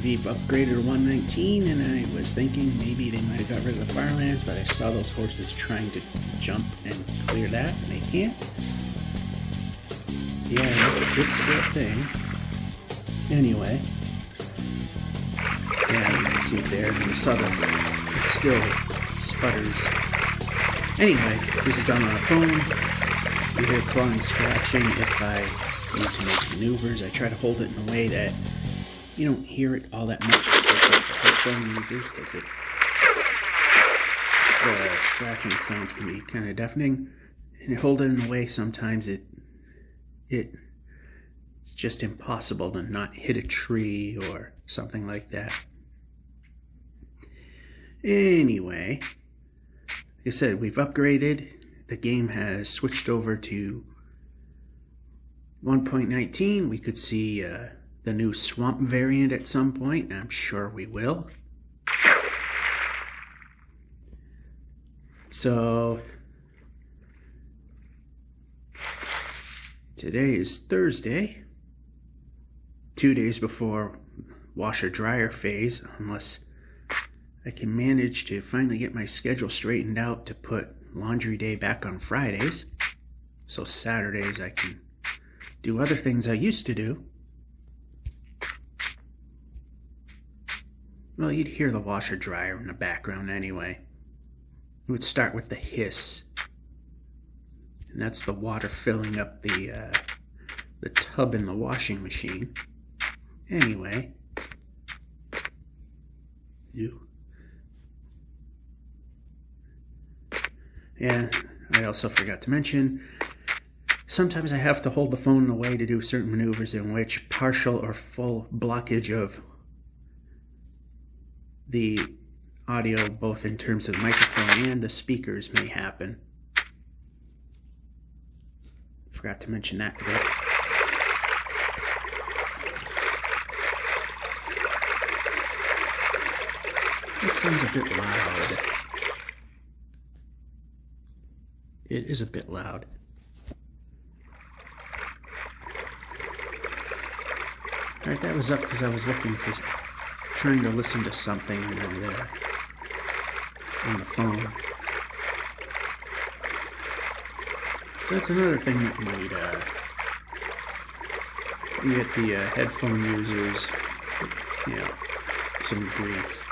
we've upgraded to 119, and I was thinking maybe they might have got rid of the farlands, but I saw those horses trying to jump and clear that, and they can't. Yeah, it's still a thing. Anyway. Yeah, you can see it there. You saw that it still sputters. Anyway, this is done on a phone. You hear clawing, scratching. If I need to make maneuvers, I try to hold it in a way that you don't hear it all that much, especially for headphone users, because the scratching sounds can be kind of deafening. And you hold it in a way sometimes it's just impossible to not hit a tree or something like that. Anyway, like I said, we've upgraded. The game has switched over to 1.19. We could see the new swamp variant at some point. I'm sure we will. So today is Thursday, 2 days before washer dryer phase, unless I can manage to finally get my schedule straightened out to put laundry day back on Fridays, so Saturdays I can do other things I used to do. Well, you'd hear the washer dryer in the background anyway. It would start with the hiss, and that's the water filling up the tub in the washing machine. Anyway, yeah, I also forgot to mention, sometimes I have to hold the phone in a way to do certain maneuvers in which partial or full blockage of the audio, both in terms of the microphone and the speakers, may happen. Forgot to mention that bit. It sounds a bit loud. It is a bit loud. Alright, that was up because I was trying to listen to something on the phone. So that's another thing that might get the headphone users, some grief.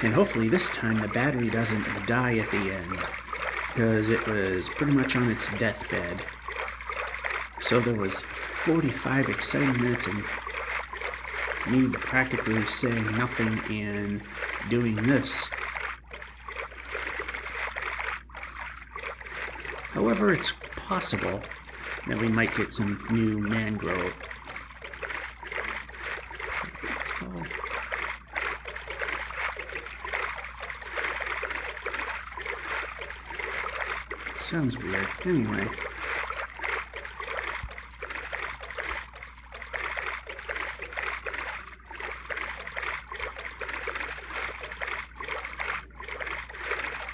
And hopefully this time the battery doesn't die at the end, because it was pretty much on its deathbed. So there was 45 exciting minutes of me practically saying nothing and doing this. However, it's possible that we might get some new mangrove. It's called. It sounds weird. Anyway.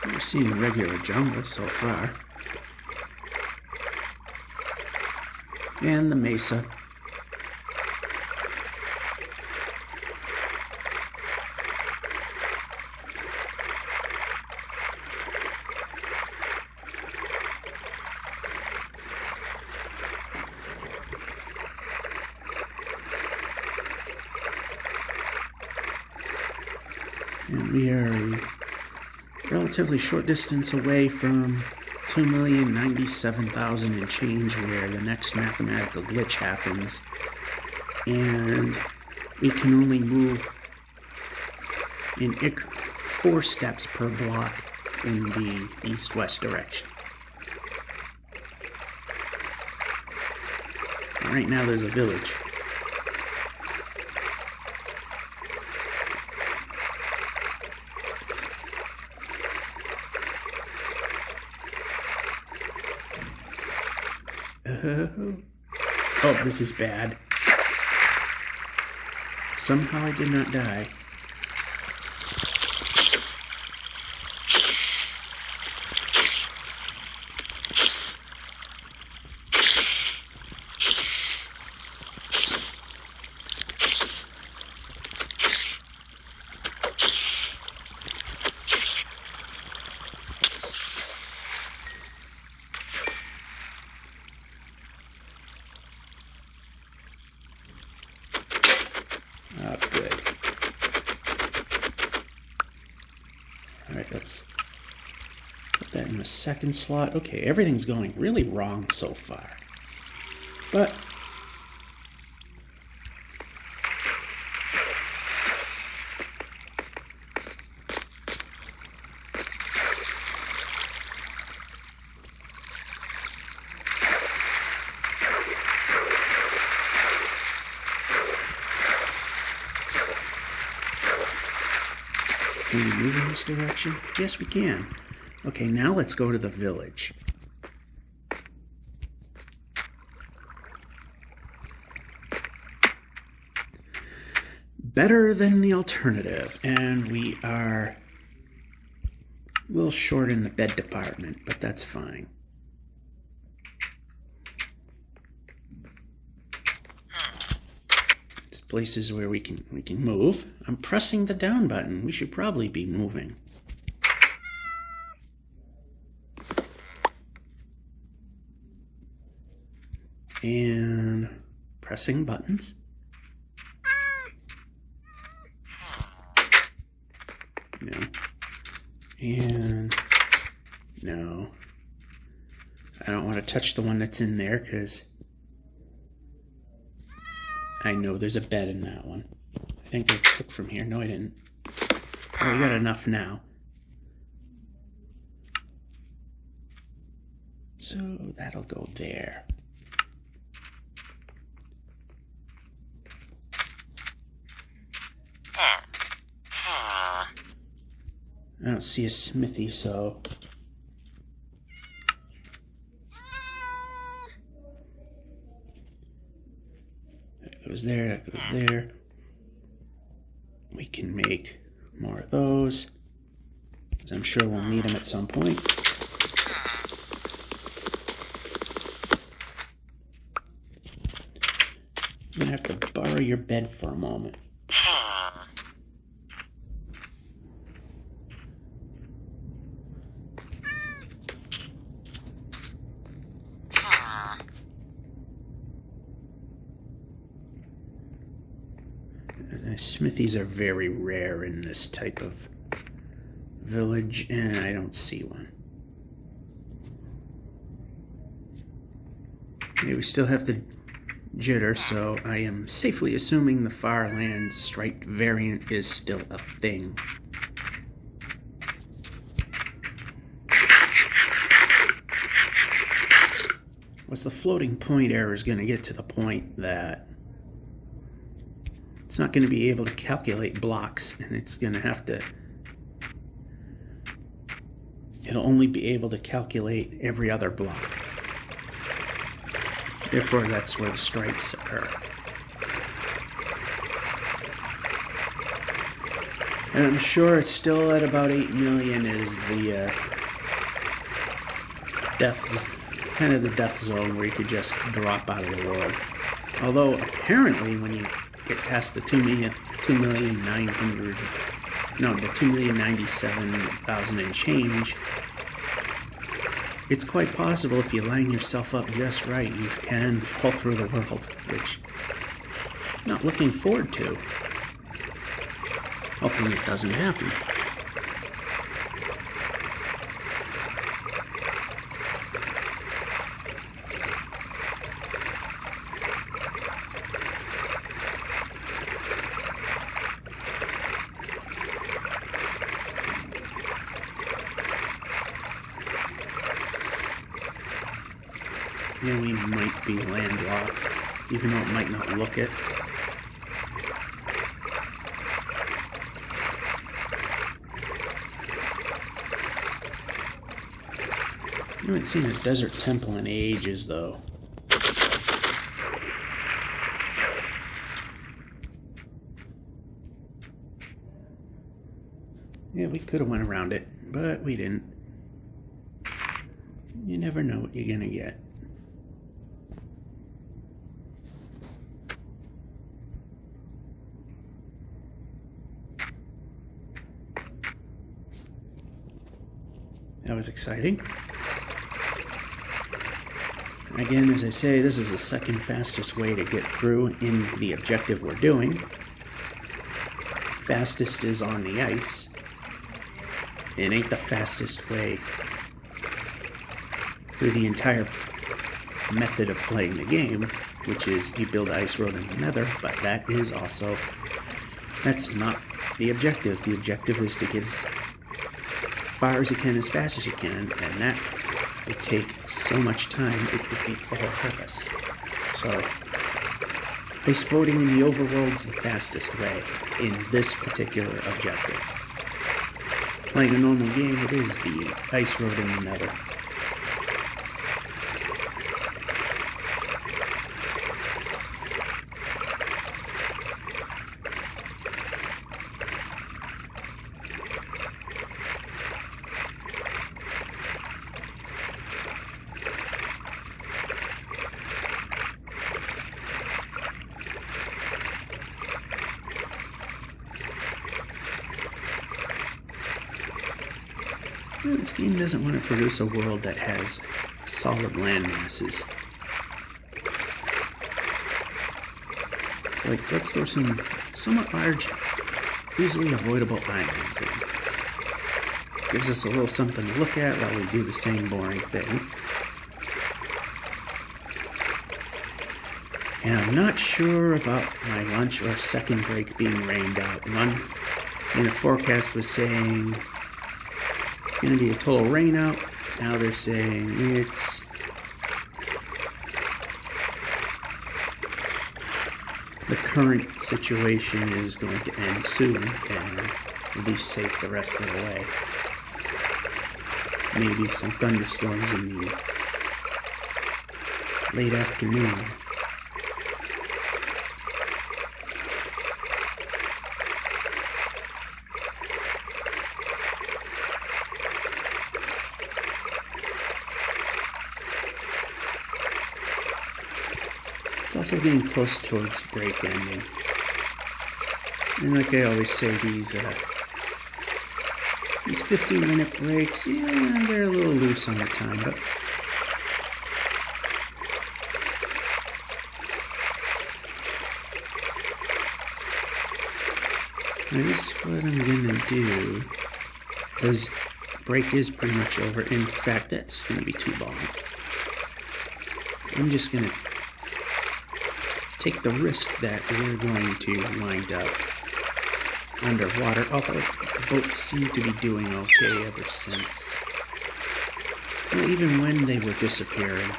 We're seeing regular jungle so far. And the mesa. And we are a relatively short distance away from 2,097,000 and change, where the next mathematical glitch happens, and we can only move in 4 steps per block in the east-west direction. Right now there's a village. Oh, this is bad. Somehow I did not die. Oh, good. Alright, let's put that in the second slot. Okay, everything's going really wrong so far. But can we move in this direction? Yes, we can. Okay, now let's go to the village. Better than the alternative, and we are a little short in the bed department, but that's fine. This place is where we can move. I'm pressing the down button. We should probably be moving. And pressing buttons. No. And no. I don't want to touch the one that's in there because I know there's a bed in that one. I think I took from here. No, I didn't. Oh, we got enough now. So that'll go there. I don't see a smithy, so that goes there, that goes there. We can make more of those, because I'm sure we'll need them at some point. I'm gonna have to borrow your bed for a moment. Smithies are very rare in this type of village, and I don't see one. Okay, we still have the jitter, so I am safely assuming the farlands striped variant is still a thing. What's the floating point error is going to get to the point that it's not going to be able to calculate blocks, and it's going to have to, it'll only be able to calculate every other block. Therefore, that's where the stripes occur. And I'm sure it's still at about 8 million is the kind of the death zone where you could just drop out of the world. Although apparently when you get past the 2,097,000 and change, it's quite possible if you line yourself up just right, you can fall through the world, which I'm not looking forward to. Hoping it doesn't happen. Yeah, we might be landlocked, even though it might not look it. I haven't seen a desert temple in ages, though. Yeah, we could have went around it, but we didn't. You never know what you're gonna get. That was exciting. Again, as I say, this is the second fastest way to get through in the objective we're doing. fastest is on the ice. It ain't the fastest way through the entire method of playing the game, which is you build an ice road in the nether, but that's not the objective. The objective is to get as far as you can, as fast as you can, and that would take so much time, it defeats the whole purpose. So, ice boating in the overworld's the fastest way in this particular objective. Playing a normal game, it is the ice road in the nether. This game doesn't want to produce a world that has solid land masses. It's like, let's throw some somewhat large, easily avoidable islands in. Gives us a little something to look at while we do the same boring thing. And I'm not sure about my lunch or second break being rained out. One in the forecast was saying it's going to be a total rain out. Now they're saying it's the current situation is going to end soon and we'll be safe the rest of the way. Maybe some thunderstorms in the late afternoon. It's also getting close towards break ending. And like I always say, these 15-minute breaks, yeah, they're a little loose on the time, but here's what I'm gonna do, because break is pretty much over. In fact, that's gonna be too long. I'm just gonna take the risk that we're going to wind up underwater, although the boats seem to be doing okay ever since. Well, even when they were disappearing,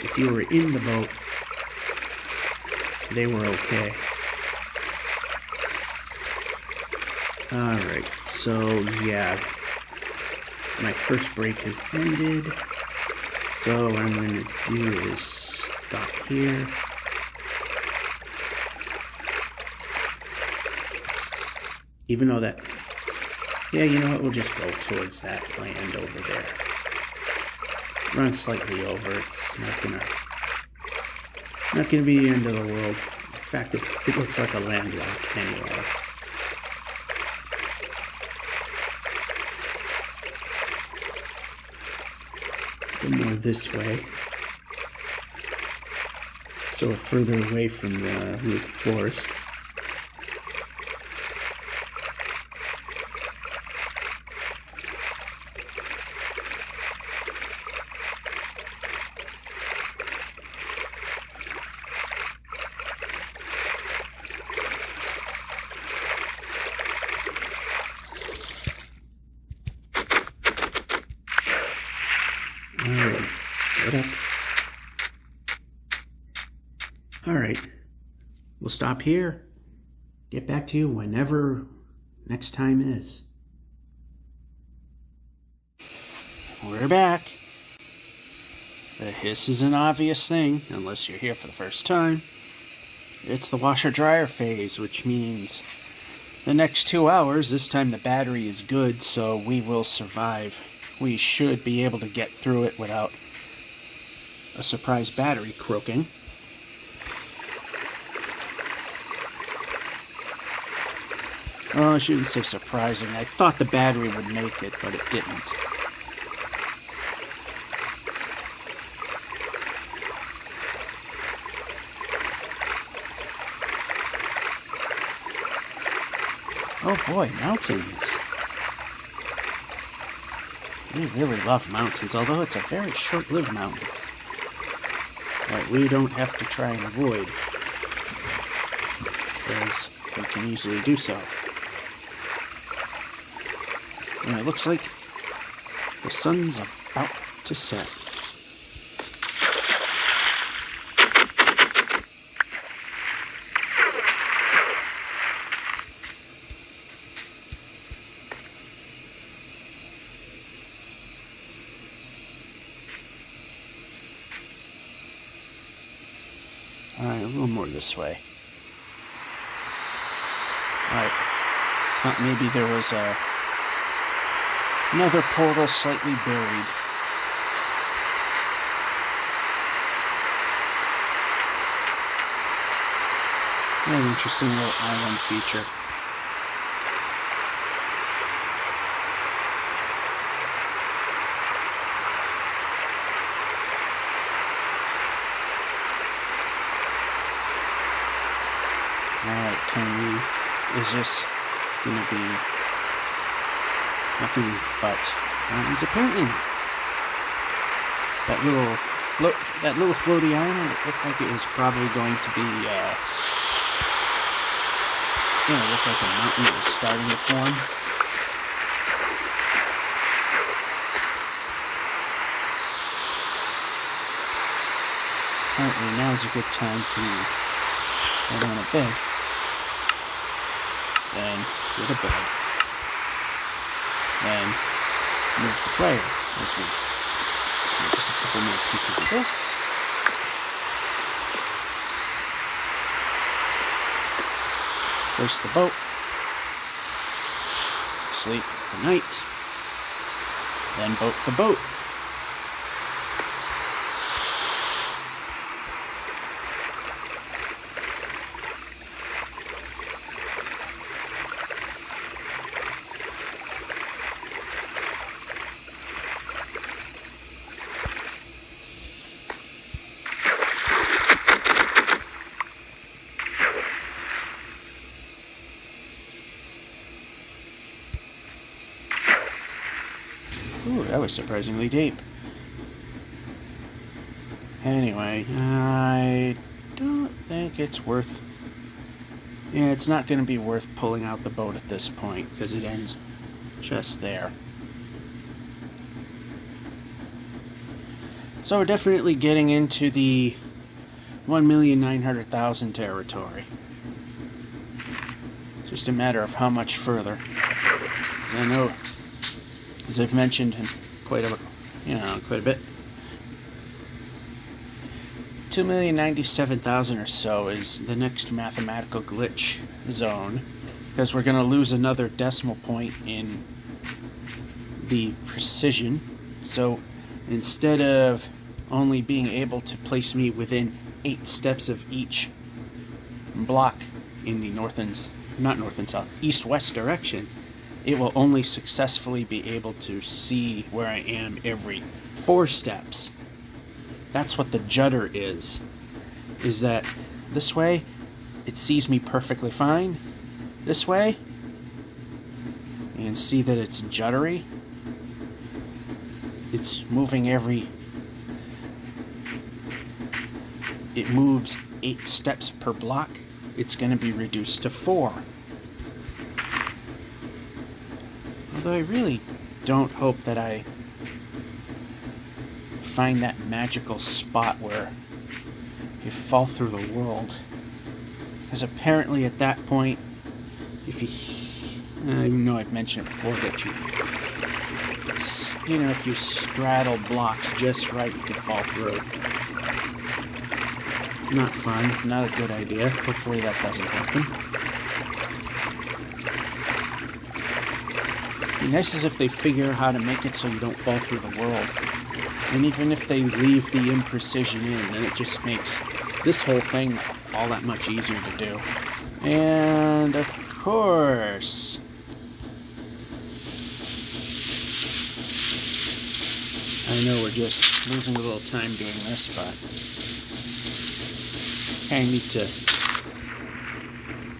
if you were in the boat, they were okay. Alright, so yeah, my first break has ended, so what I'm going to do is stop here. Even though that, yeah, you know what, we'll just go towards that land over there. Run slightly over, it's not gonna be the end of the world. In fact, it looks like a landlock anyway. Go more this way. So we're further away from the roof forest. Alright, get up. Alright, we'll stop here. Get back to you whenever next time is. We're back. The hiss is an obvious thing, unless you're here for the first time. It's the washer-dryer phase, which means the next 2 hours, this time the battery is good, so we will survive. We should be able to get through it without a surprise battery croaking. Oh, I shouldn't say surprising. I thought the battery would make it, but it didn't. Oh boy, mountains. We really love mountains, although it's a very short-lived mountain that we don't have to try and avoid, as we can easily do so. And it looks like the sun's about to set. Alright, a little more this way. Alright, thought maybe there was another portal slightly buried. An interesting little island feature. Alright, is this gonna be nothing but mountains? Apparently that little floaty island, it looked like it was probably going to be looked like a mountain that was starting to form. Apparently now's a good time to head on a bed. Then go to bed. Then move the player as we do just a couple more pieces of this. Hoist the boat. Sleep the night. Then boat the boat. Ooh, that was surprisingly deep. Anyway, I don't think it's worth... Yeah, it's not going to be worth pulling out the boat at this point, because it ends just there. So we're definitely getting into the 1,900,000 territory. Just a matter of how much further. Because I know, as I've mentioned quite a bit, 2,097,000 or so is the next mathematical glitch zone, because we're going to lose another decimal point in the precision. So instead of only being able to place me within 8 steps of each block in the east-west direction, it will only successfully be able to see where I am every 4 steps. That's what the judder is that this way it sees me perfectly fine. This way you can see that it's juddery. It's moving it moves 8 steps per block. It's going to be reduced to 4. Although I really don't hope that I find that magical spot where you fall through the world. Because apparently at that point, if I know I've mentioned it before, that if you straddle blocks just right, you can fall through. Not fun, not a good idea. Hopefully that doesn't happen. It'd be nice as if they figure out how to make it so you don't fall through the world. And even if they leave the imprecision in, then it just makes this whole thing all that much easier to do. And of course, I know we're just losing a little time doing this, but I need to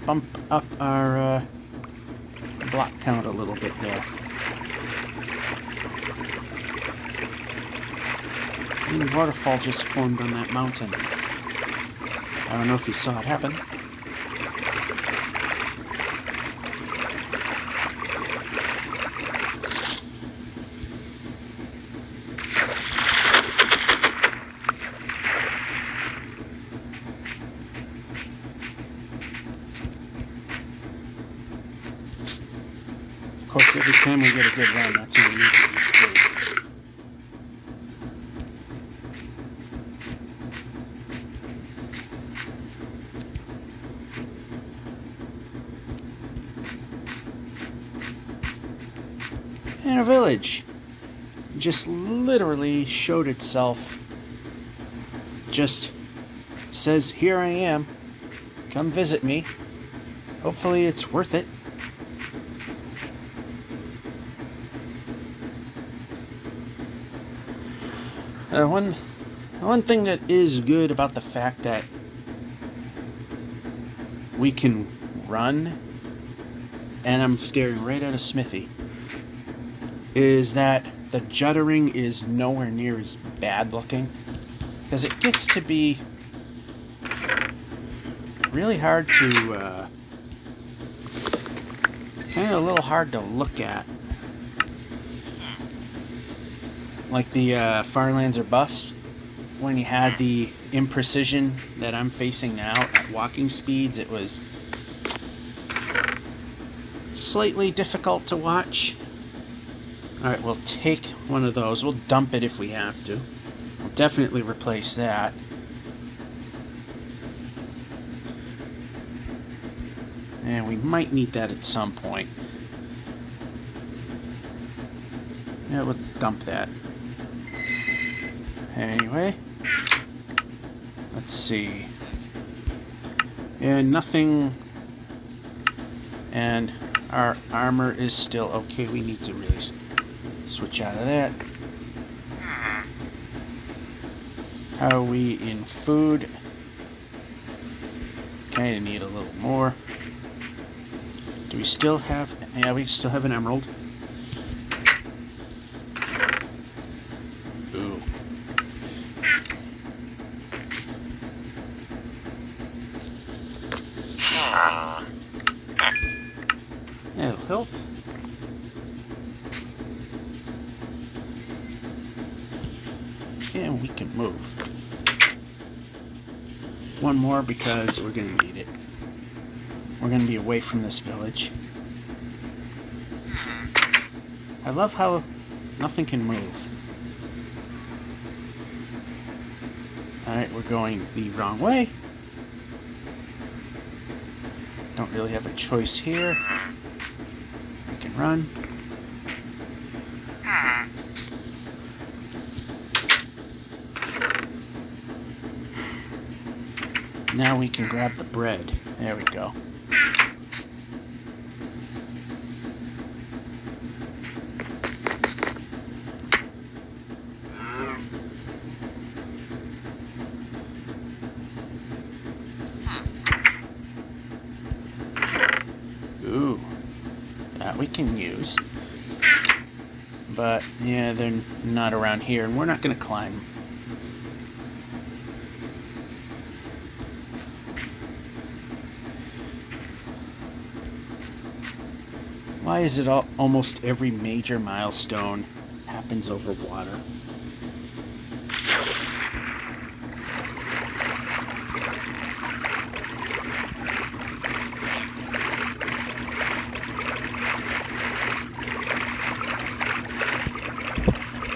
bump up our block count a little bit there. And a waterfall just formed on that mountain. I don't know if you saw it happen. Of course, every time we get a good run, that's when we need to eat food. And a village just literally showed itself. Just says, "Here I am. Come visit me. Hopefully it's worth it." One thing that is good about the fact that we can run, and I'm staring right at a smithy, is that the juddering is nowhere near as bad looking, because it gets to be really hard to kind of a little hard to look at, like the farlands or bust. When you had the imprecision that I'm facing now at walking speeds, it was slightly difficult to watch. Alright, we'll take one of those. We'll dump it if we have to. We'll definitely replace that. And we might need that at some point. Yeah, we'll dump that. Anyway, let's see. And nothing. And our armor is still okay. We need to really switch out of that. How are we in food? Kinda need a little more. Do we still have... Yeah, we still have an emerald. Ooh. That'll help. And we can move. One more because we're going to need it. We're going to be away from this village. I love how nothing can move. Alright, we're going the wrong way. Don't really have a choice here. We can run. Now we can grab the bread. There we go. Ooh, that we can use. But, yeah, they're not around here, and we're not going to climb. Why is it almost every major milestone happens over water?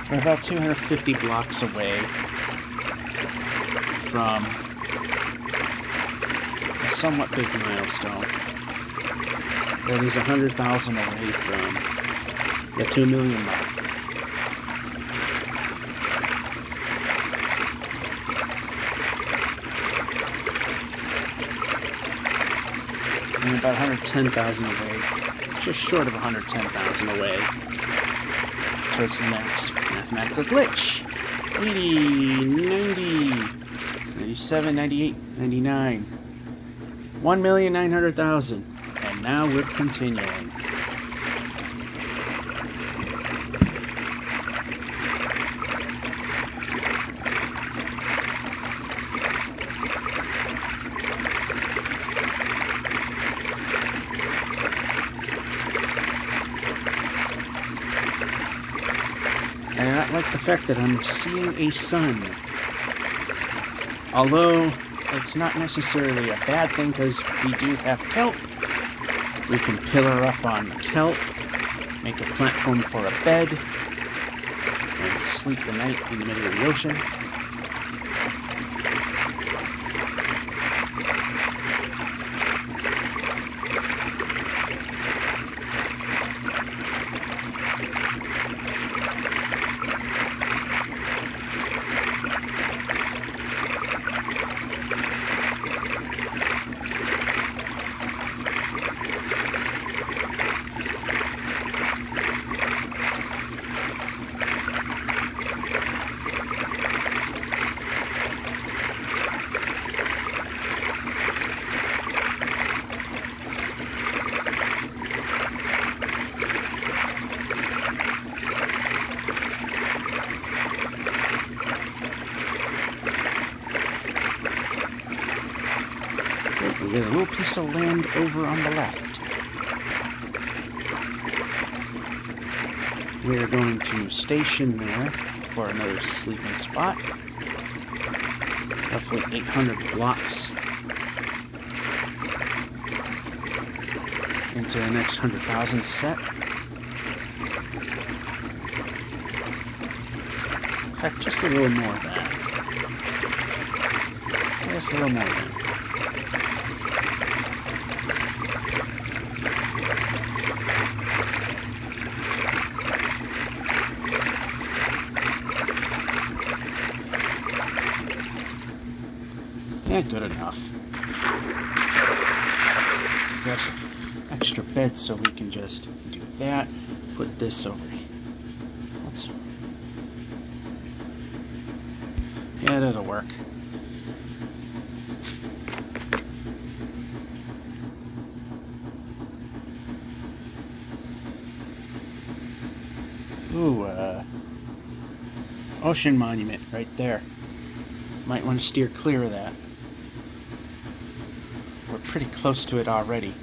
We're about 250 blocks away from a somewhat big milestone. That is 100,000 away from the 2 million mark. And about 110,000 away, just short of 110,000 away, towards the next mathematical glitch. 80, 90, 97, 98, 99, 1,900,000. And now we're continuing. like the fact that I'm seeing a sun. Although it's not necessarily a bad thing because we do have kelp. We can pillar up on the kelp, make a platform for a bed, and sleep the night in the middle of the ocean. We get a little piece of land over on the left. We're going to station there for another sleeping spot. Roughly 800 blocks into the next 100,000 set. In fact, just a little more of that. Just a little more of that. Yeah, good enough. Got extra beds so we can just do that. Put this over here. Yeah, that'll work. Ooh, ocean monument right there. Might want to steer clear of that. We're pretty close to it already.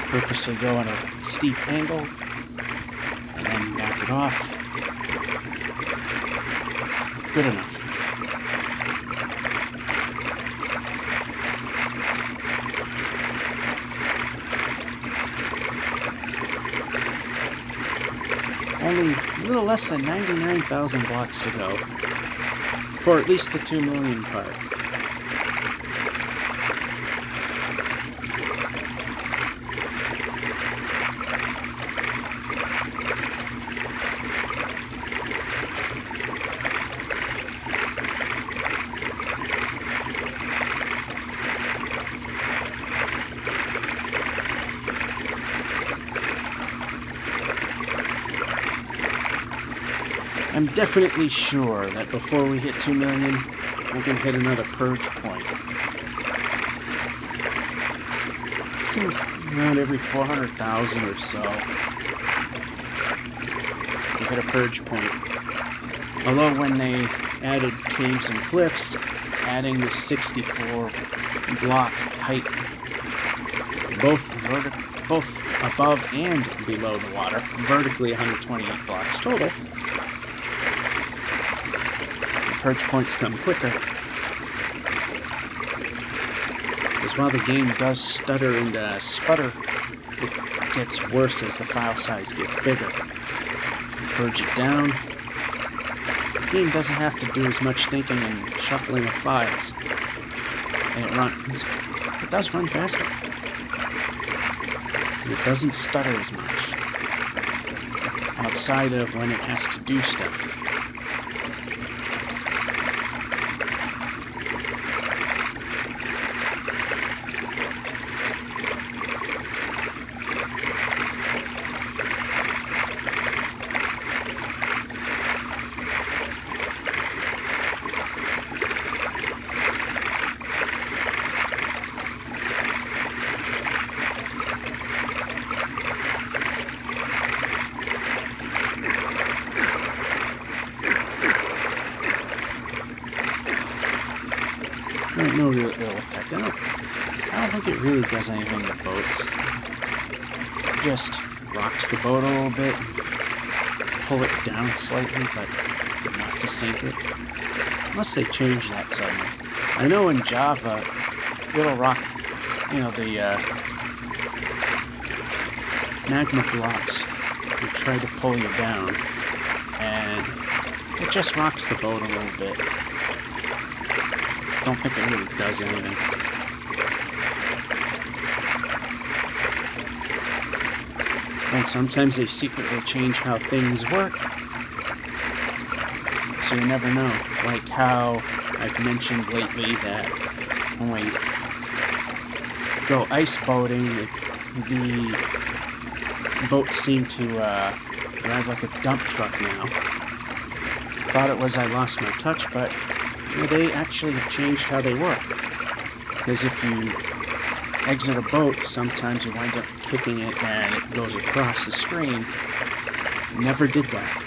Purposely go on a steep angle and then back it off. Good enough. Only a little less than 99,000 blocks to go for at least the 2 million part. I'm definitely sure that before we hit 2 million, we can hit another purge point. Seems around every 400,000 or so, we hit a purge point. Although when they added caves and cliffs, adding the 64 block height, both above and below the water, vertically 128 blocks total, purge points come quicker. Because while the game does stutter and sputter, it gets worse as the file size gets bigger. Purge it down. The game doesn't have to do as much thinking and shuffling of files. And it does run faster. And it doesn't stutter as much. Outside of when it has to do stuff. No real ill effect. I don't think it really does anything to boats. just rocks the boat a little bit, pull it down slightly, but not to sink it. Unless they change that suddenly. I know in Java, it'll rock, the magma blocks will try to pull you down, and it just rocks the boat a little bit. Don't think it really does anything. And sometimes they secretly change how things work, so you never know. Like how I've mentioned lately that when we go ice boating, the boats seem to drive like a dump truck now. Thought it was I lost my touch, but they actually have changed how they work. Because if you exit a boat, sometimes you wind up kicking it and it goes across the screen. Never did that.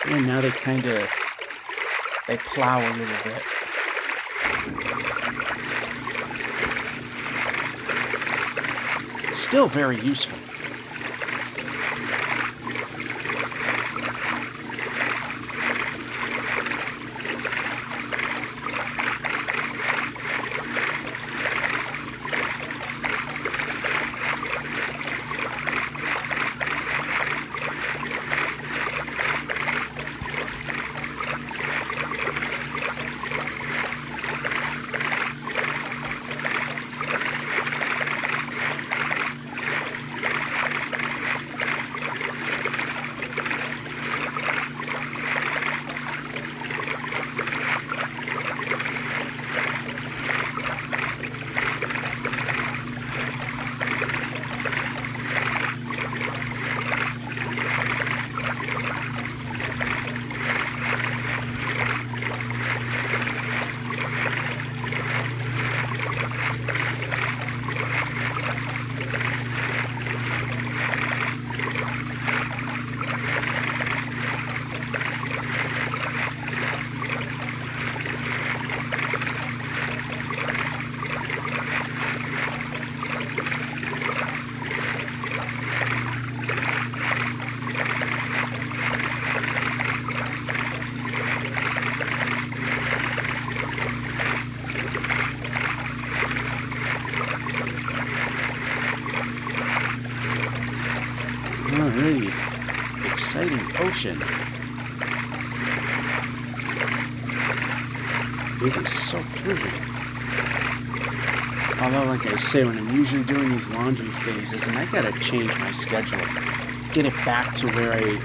And now they plow a little bit. Still very useful. Alrighty, exciting ocean. It is so thrilling. Although, like I say, when I'm usually doing these laundry phases, and I gotta change my schedule, get it back to where I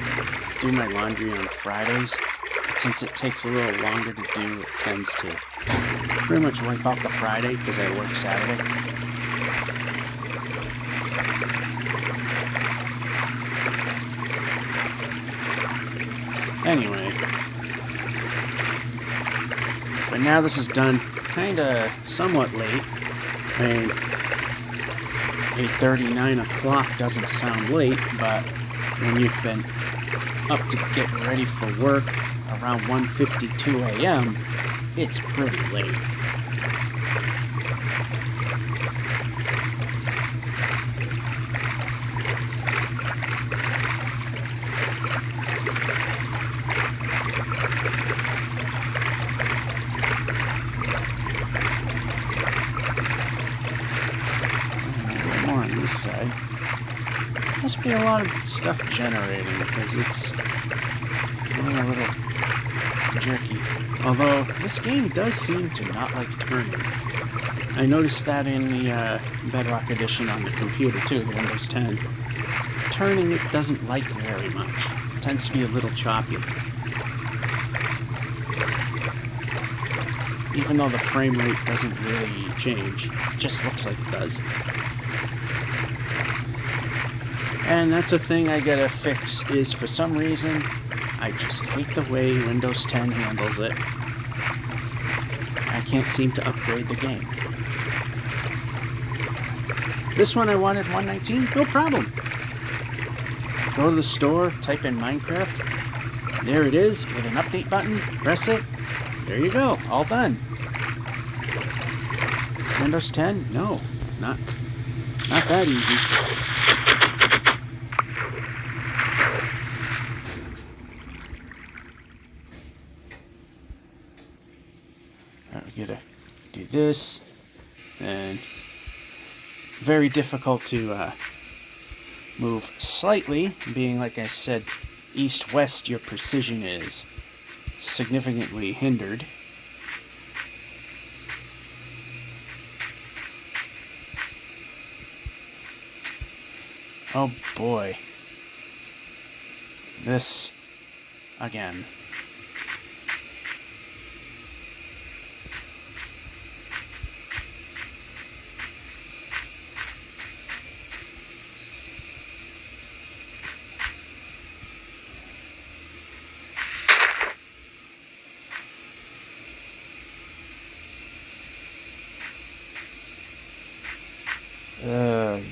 do my laundry on Fridays. Since it takes a little longer to do, it tends to pretty much wipe out the Friday because I work Saturday. Anyway, but now this is done kinda somewhat late, and 8:30, 9 o'clock doesn't sound late, but when you've been up to get ready for work around 1:52 a.m., it's pretty late. This side. Must be a lot of stuff generating because it's getting a little jerky. Although this game does seem to not like turning. I noticed that in the Bedrock edition on the computer too, the Windows 10. Turning it doesn't like very much. It tends to be a little choppy. Even though the frame rate doesn't really change, it just looks like it does. And that's a thing I gotta fix, is for some reason, I just hate the way Windows 10 handles it. I can't seem to upgrade the game. This one I wanted 119, no problem. Go to the store, type in Minecraft. There it is, with an update button, press it. There you go, all done. Windows 10? No, not that easy. We gotta do this, and very difficult to move slightly, being, like I said, east-west, your precision is significantly hindered. Oh boy. This again.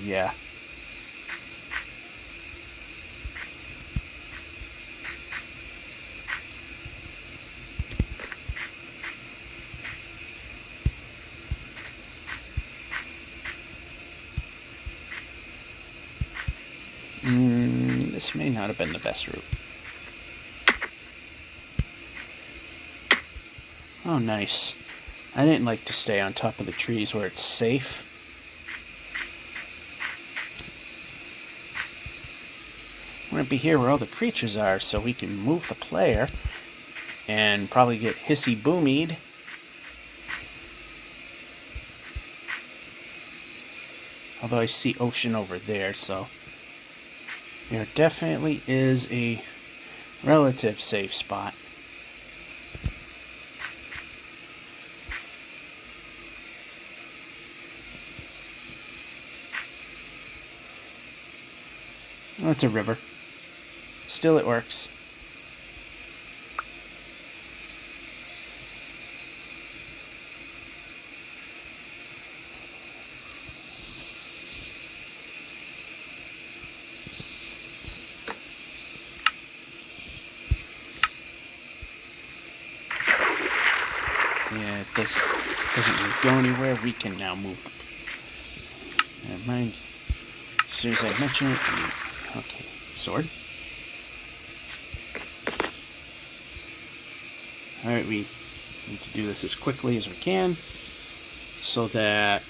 Yeah. This may not have been the best route. Oh, nice. I didn't like to stay on top of the trees where it's safe. We're going to be here where all the creatures are, so we can move the player and probably get hissy-boomied. Although I see ocean over there, so there definitely is a relative safe spot. Oh, it's a river. Still it works. Yeah, it doesn't really go anywhere. We can now move. Never mind. As soon as I mention it, okay, sword. Alright, we need to do this as quickly as we can so that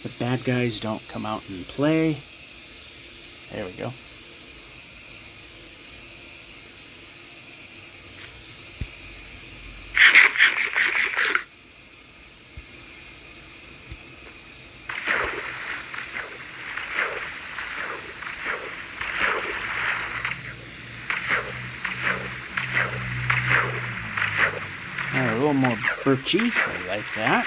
the bad guys don't come out and play. There we go. A little more birchy. I like that.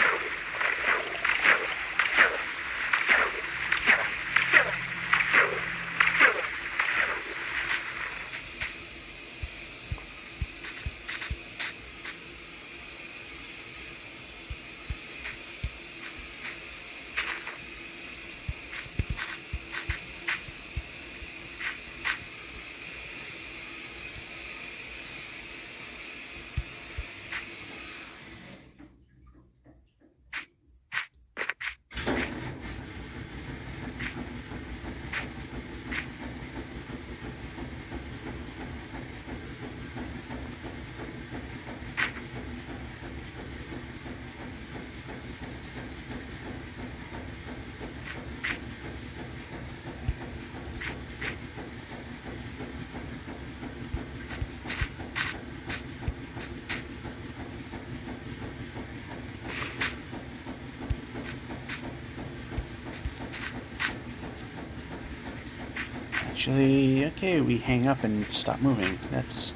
Actually, okay, we hang up and stop moving. That's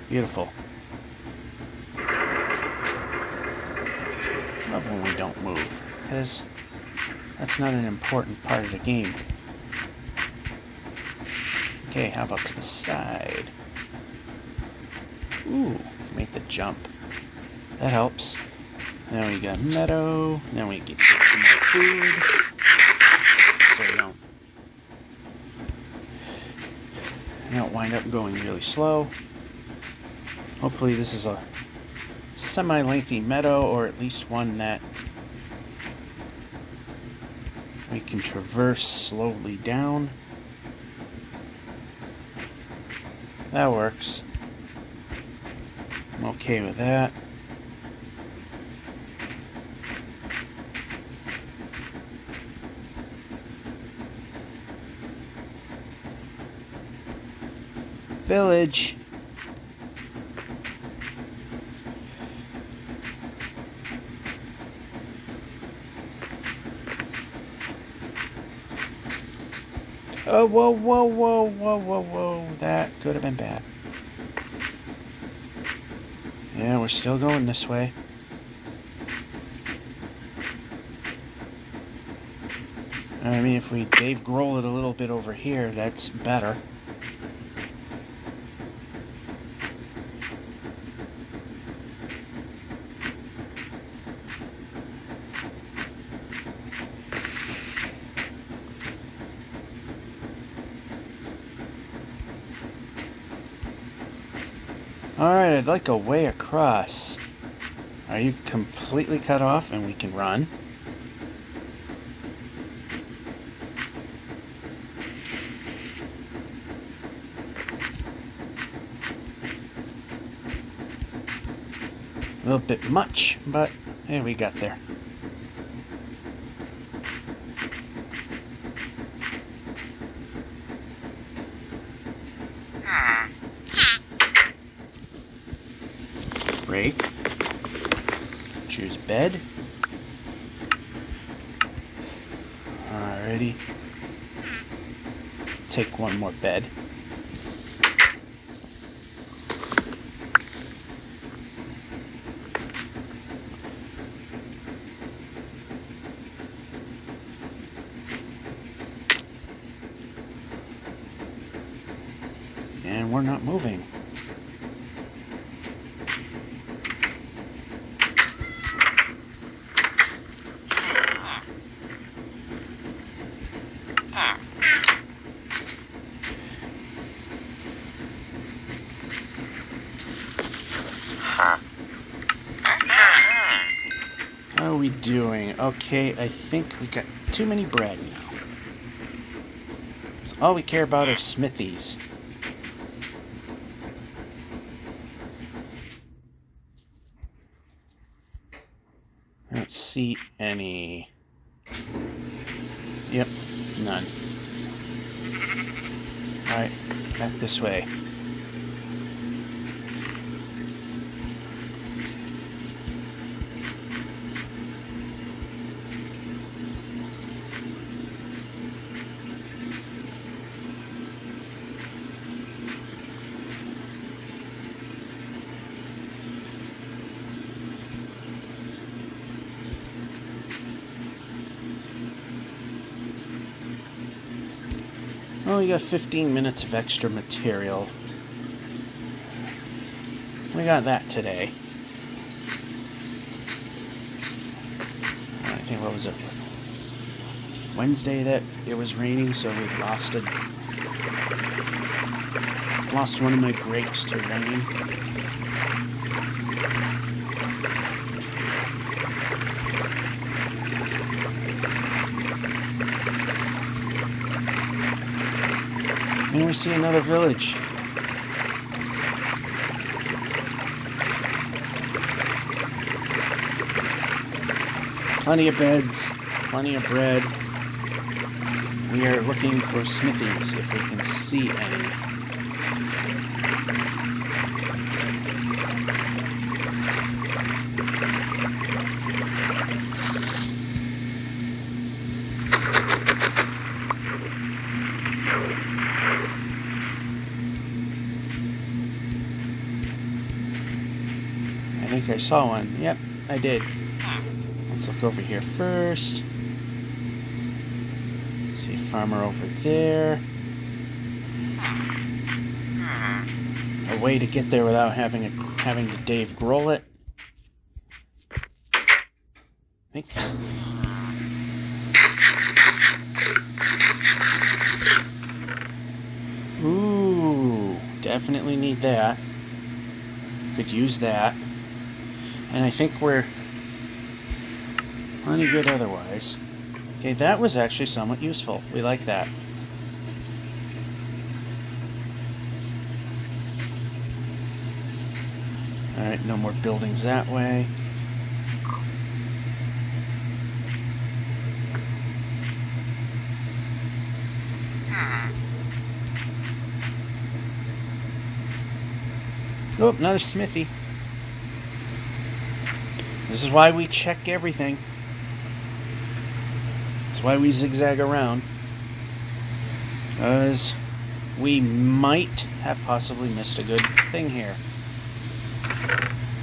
beautiful. Love when we don't move, because that's not an important part of the game. Okay, how about to the side? Ooh, make the jump. That helps. Then we got meadow. Then we get some more food. So we don't wind up going really slow. Hopefully this is a semi-lengthy meadow, or at least one that we can traverse slowly down. That works. I'm okay with that. Village. Oh, whoa, whoa, whoa, whoa, whoa, whoa. That could have been bad. Yeah, we're still going this way. I mean, if we Dave Grohl it a little bit over here, that's better. Alright, I'd like a way across. Are you completely cut off and we can run? A little bit much, but hey, we got there. Break. Choose bed. Alrighty. Take one more bed. And we're not moving. How are we doing? Okay, I think we got too many bread now. So all we care about are smithies. I don't see any. Yep, none. Alright, back this way. Oh, we got 15 minutes of extra material. We got that today. I think, what was it? Wednesday that it was raining, so we lost one of my breaks to rain. And we see another village. Plenty of beds, plenty of bread. We are looking for smithies if we can see any. I think I saw one. Yep, I did. Let's look over here first. See a farmer over there. A way to get there without having to Dave Grohl it. I think. Ooh, definitely need that. Could use that. And I think we're plenty good otherwise. Okay, that was actually somewhat useful. We like that. Alright, no more buildings that way. Oh, another smithy. This is why we check everything. That's why we zigzag around. Because we might have possibly missed a good thing here.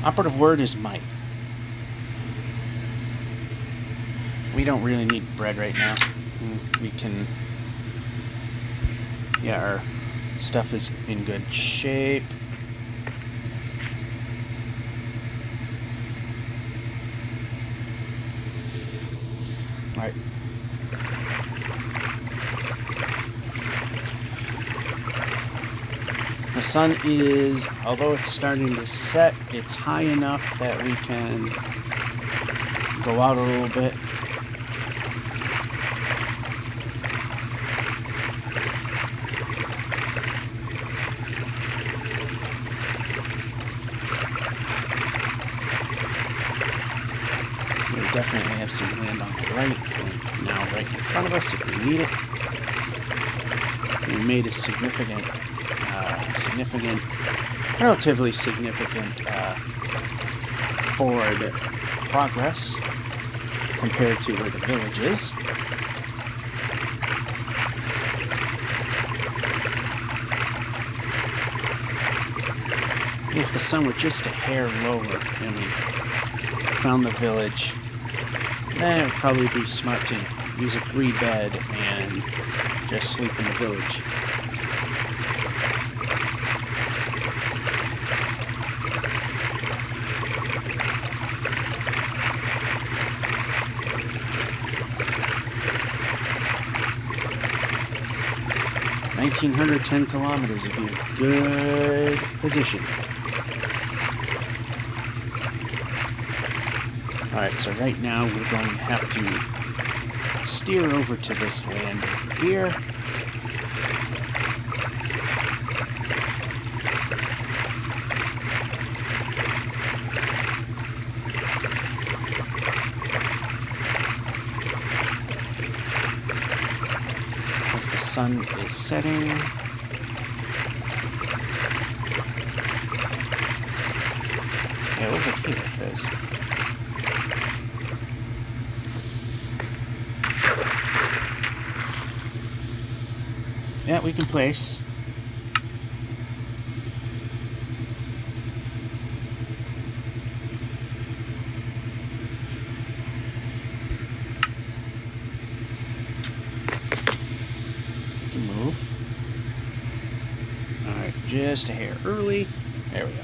Operative word is might. We don't really need bread right now. We can... Yeah, our stuff is in good shape. Alright. The sun is, although it's starting to set, it's high enough that we can go out a little bit. We definitely have some land on the right, and now right in front of us if we need it. We made a relatively significant forward progress compared to where the village is. If the sun were just a hair lower and we found the village, then it would probably be smart to use a free bed and just sleep in the village. $1,910 kilometers would be a good position. Alright, so right now we're going to have to steer over to this land over here. As the sun is setting. Yeah, over here, because yeah, we can place. We can move. Alright, just a hair early. There we go.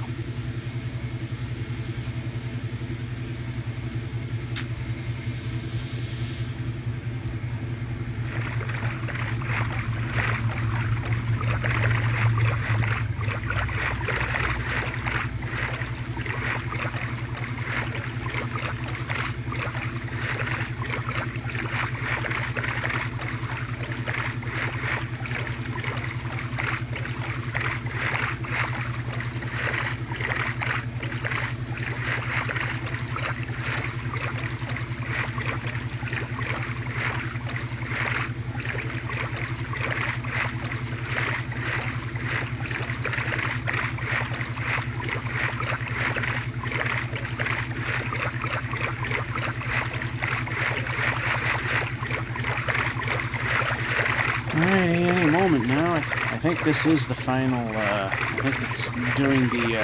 Alright, any moment now. I think this is the final, I think it's doing the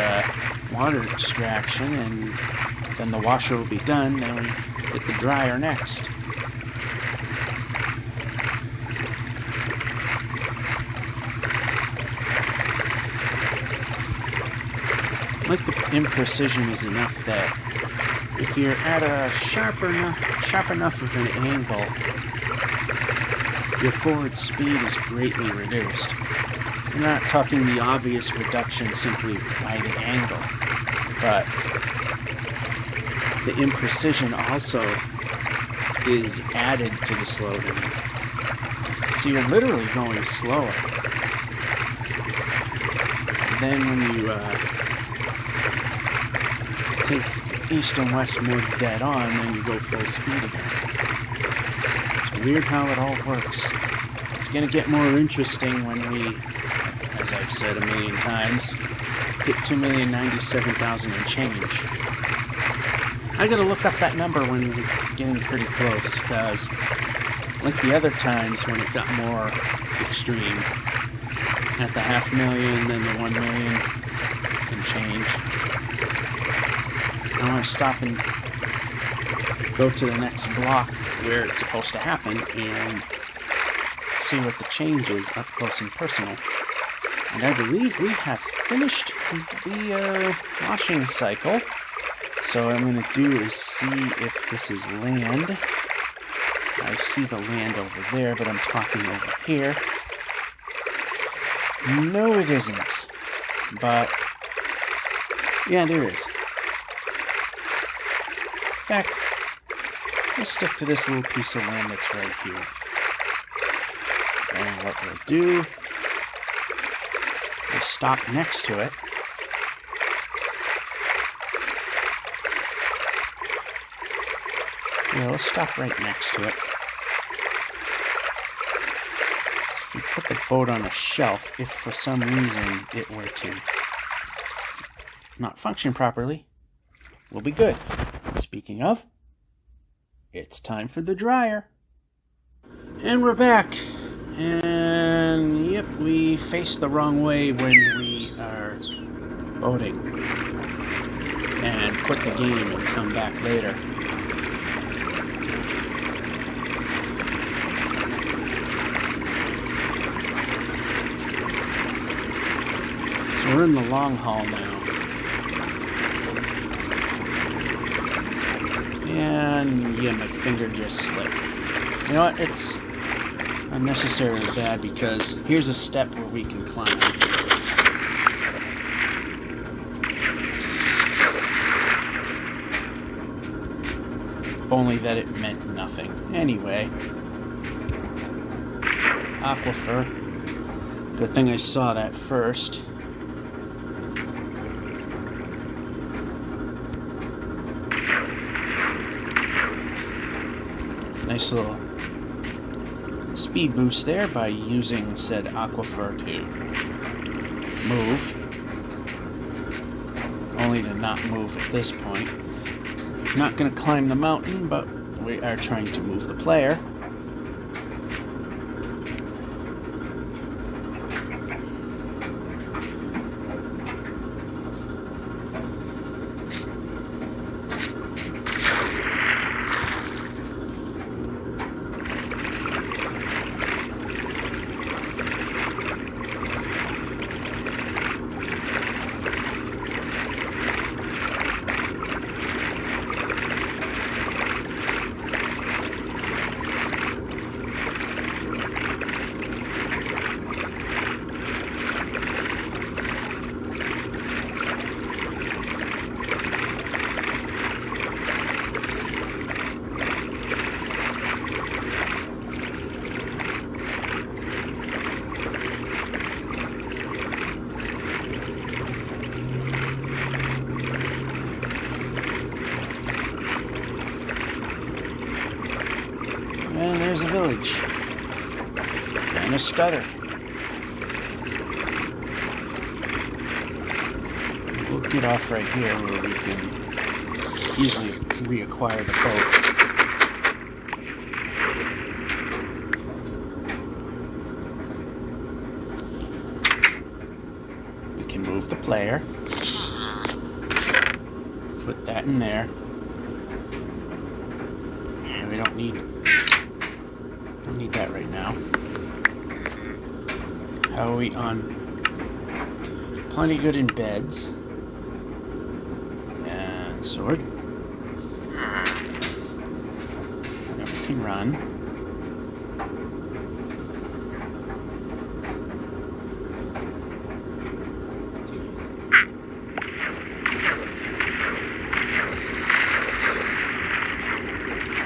water extraction, and then the washer will be done, then we hit the dryer next. Like the imprecision is enough that if you're at a sharp enough of an angle, your forward speed is greatly reduced. We're not talking the obvious reduction simply by the angle, but the imprecision also is added to the slowdown. So you're literally going slower. Then when you take east and west more dead on, then you go full speed again. It's weird how it all works. It's going to get more interesting when we, as I've said a million times, hit 2,097,000 and change. I gotta look up that number when we're getting pretty close, because like the other times when it got more extreme, at the 500,000, then the 1 million and change, I want to stop and go to the next block where it's supposed to happen and see what the change is up close and personal. And I believe we have finished the washing cycle. So what I'm going to do is see if this is land. I see the land over there, but I'm talking over here. No, it isn't. But, yeah, there is. In fact, we'll stick to this little piece of land that's right here. And what we'll do is stop next to it. Yeah, let's stop right next to it. If we put the boat on a shelf, if for some reason it were to not function properly, we'll be good. Speaking of, it's time for the dryer. And we're back. And yep, we face the wrong way when we are boating. And quit the game and come back later. So we're in the long haul now. And yeah, my finger just slipped. You know what? It's unnecessarily bad because here's a step where we can climb. Only that it meant nothing. Anyway. Aquifer. Good thing I saw that first. Nice little speed boost there by using said aquifer to move. Only to not move at this point. Not going to climb the mountain, but we are trying to move the player. And there's a village. And a stutter. We'll get off right here where we can easily reacquire the boat. We can move the player. Put that in there. And we don't need that right now. How are we on? Plenty good in beds. And sword. Now we can run.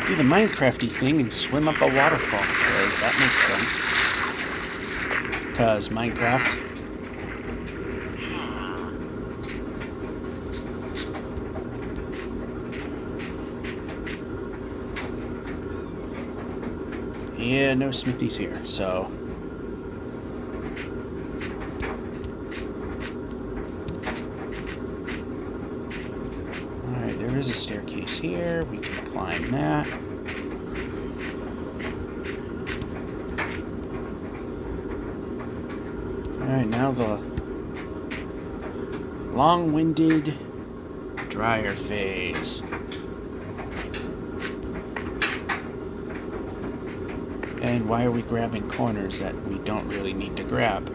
do the Minecrafty thing and swim up a waterfall, because that makes sense. Because Minecraft. Yeah, no smithies here, so. Alright, there is a staircase here. We can climb that. Alright, now the long-winded dryer phase. And why are we grabbing corners that we don't really need to grab?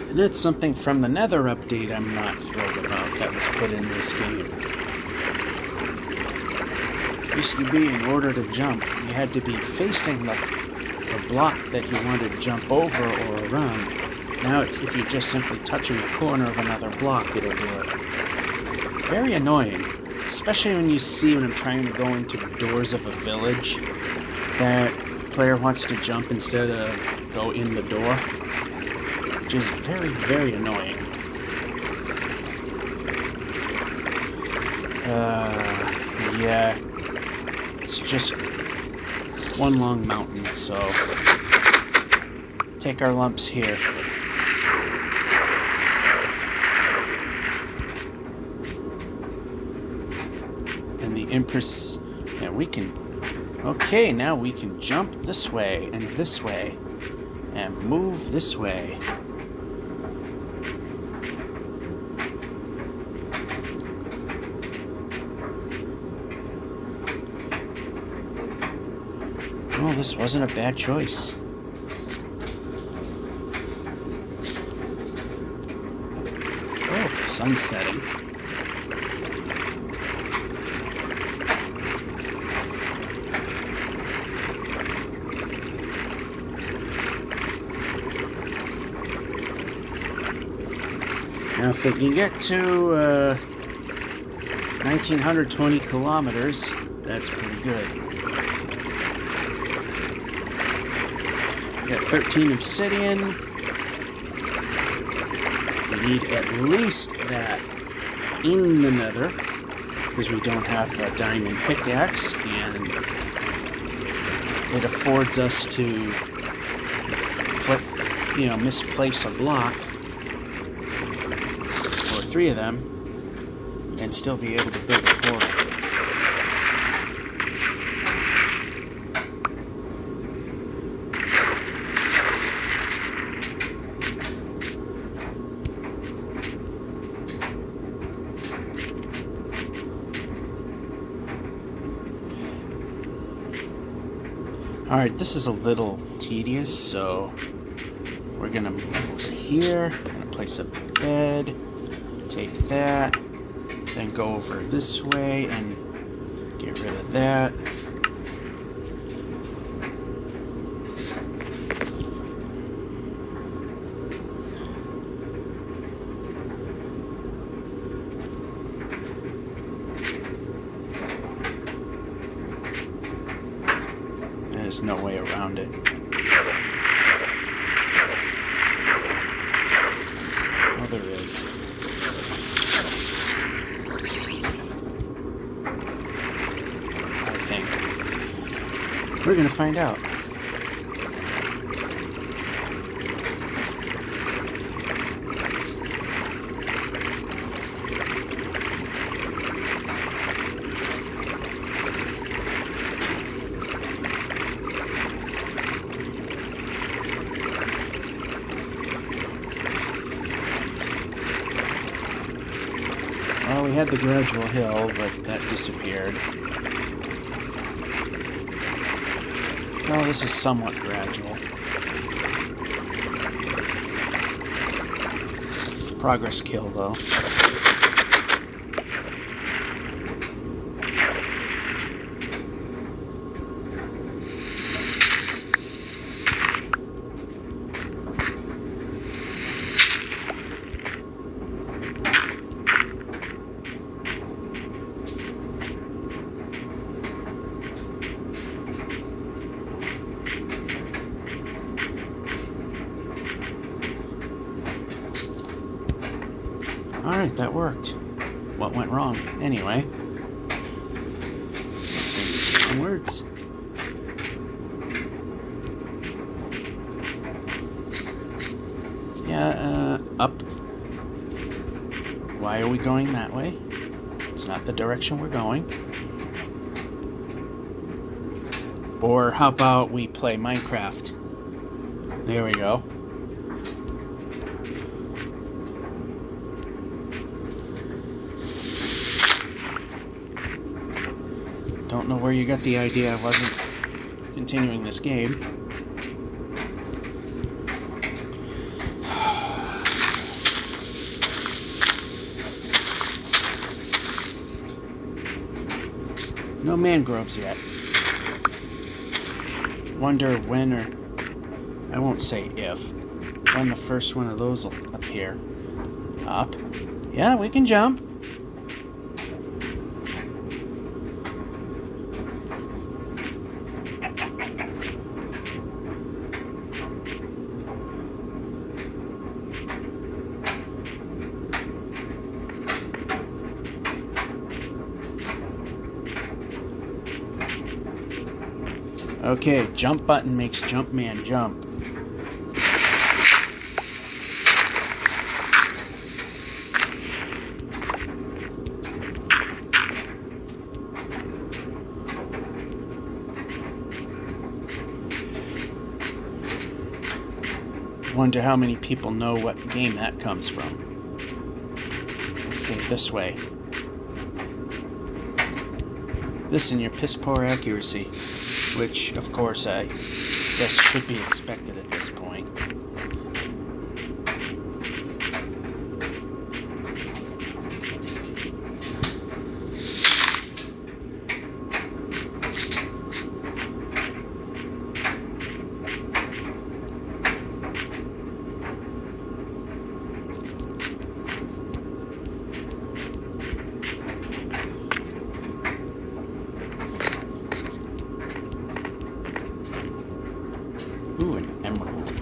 And that's something from the Nether update I'm not thrilled about that was put in this game. It used to be, in order to jump, you had to be facing the block that you wanted to jump over or around. Now it's if you're just simply touching the corner of another block, it'll do it. Very annoying. Especially when you see when I'm trying to go into the doors of a village, that player wants to jump instead of go in the door, which is very, very annoying. Yeah, it's just one long mountain, so take our lumps here. Empress, yeah, we can, okay, now we can jump this way, and move this way. Well, this wasn't a bad choice. Oh, sun's setting. Now, if we can get to 1,920 kilometers, that's pretty good. We got 13 obsidian. We need at least that in the Nether, because we don't have a diamond pickaxe, and it affords us to, misplace a block. 3 of them, and still be able to build a portal. Alright, this is a little tedious, so we're gonna move over here. I'm gonna place a bed. Take that, then go over this way and get rid of that. There's no way around it. Oh, there is. We're gonna find out. Well, we had the gradual hill, but that disappeared. Well, this is somewhat gradual. Progress kill, though. Alright, that worked. What went wrong? Anyway. Continue onwards. Yeah, up. Why are we going that way? It's not the direction we're going. Or how about we play Minecraft? There we go. Don't know where you got the idea I wasn't continuing this game. No mangroves yet. Wonder when, or I won't say if, when the first one of those will appear. Up. Yeah, we can jump. Okay, jump button makes Jumpman jump. Wonder how many people know what game that comes from. Okay, this way. This and your piss poor accuracy. Which, of course, I guess should be expected at this point. Ooh, an emerald.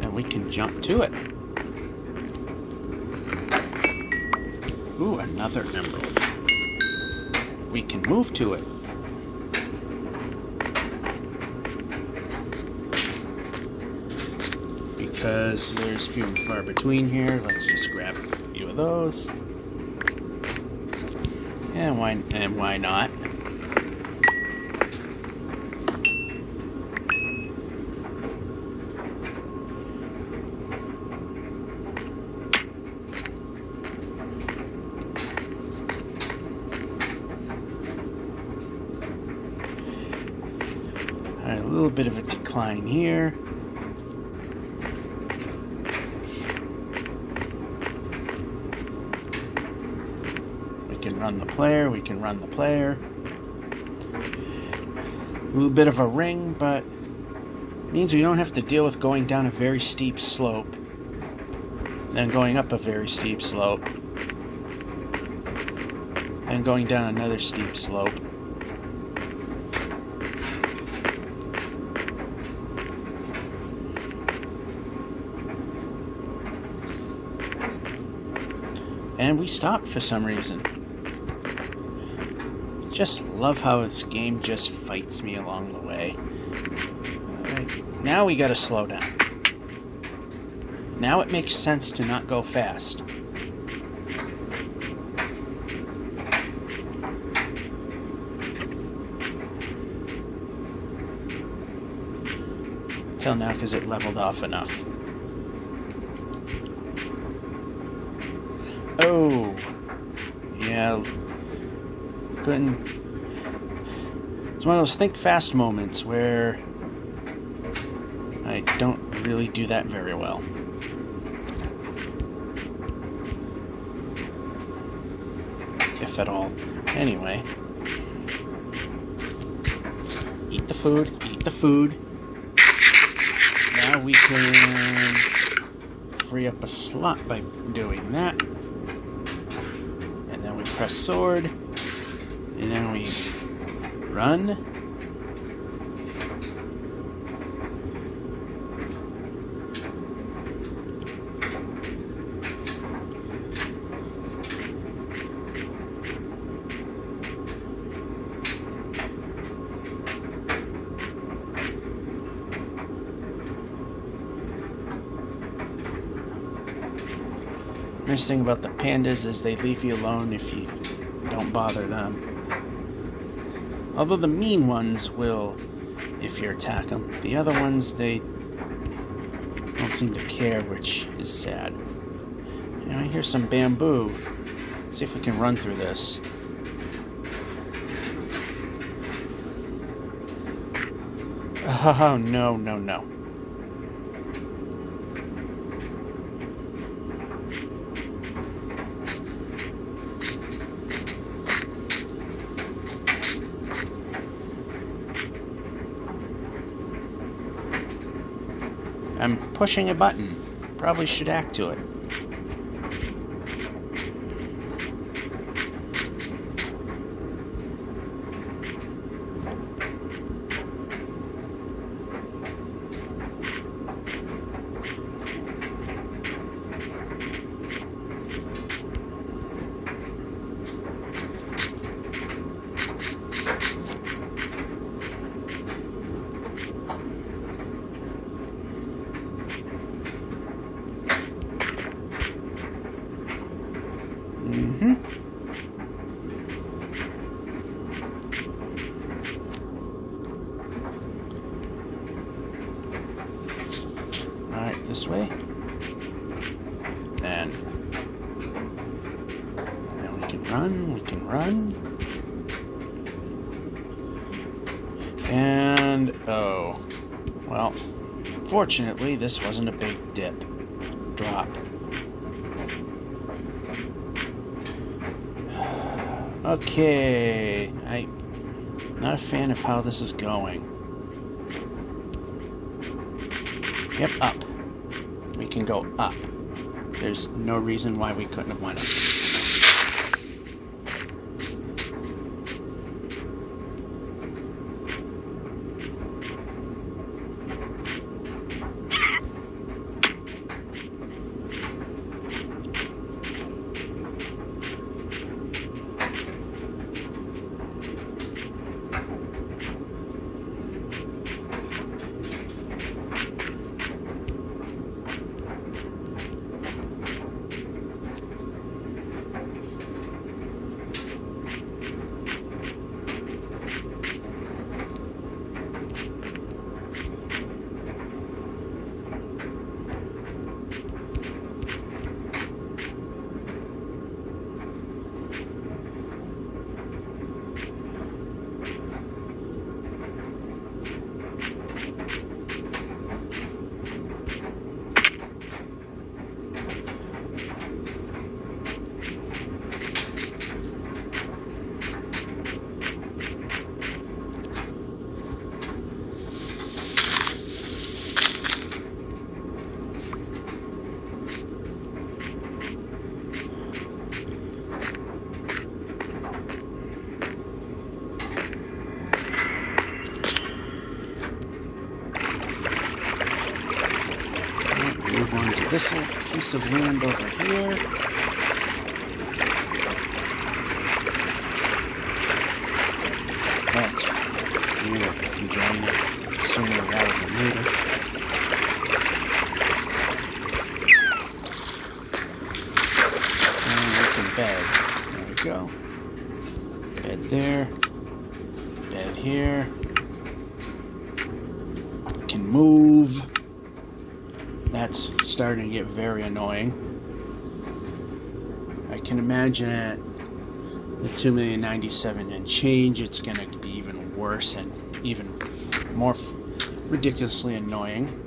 And we can jump to it. Ooh, another emerald. We can move to it. Because there's few and far between here, let's just grab a few of those. And why not? A little bit of a decline here. We can run the player, we can run the player. A little bit of a ring, but means we don't have to deal with going down a very steep slope, then going up a very steep slope, and going down another steep slope. And we stopped for some reason. Just love how this game just fights me along the way. Alright, now we gotta slow down. Now it makes sense to not go fast. Till now, because it leveled off enough. Oh, yeah, couldn't. It's one of those think fast moments where I don't really do that very well. If at all. Anyway. Eat the food, eat the food. Now we can free up a slot by doing that. And then we press sword. And then we run. Nice thing about the pandas is they leave you alone if you don't bother them. Although the mean ones will if you attack them. The other ones, they don't seem to care, which is sad. You know, I hear some bamboo. Let's see if we can run through this. Oh, no, no, no. I'm pushing a button. Probably should act to it. Alright, this way. And we can run. And, oh, well, fortunately, this wasn't a big drop. Okay, I'm not a fan of how this is going. Yep, up. We can go up. There's no reason why we couldn't have went up. Move on to this piece of land over here. But we're enjoying it sooner rather than later. And we can bed. There we go. Bed there. Bed here. We can move. That's starting to get very annoying. I can imagine at the 2,097,000 and change, it's going to be even worse and even more ridiculously annoying.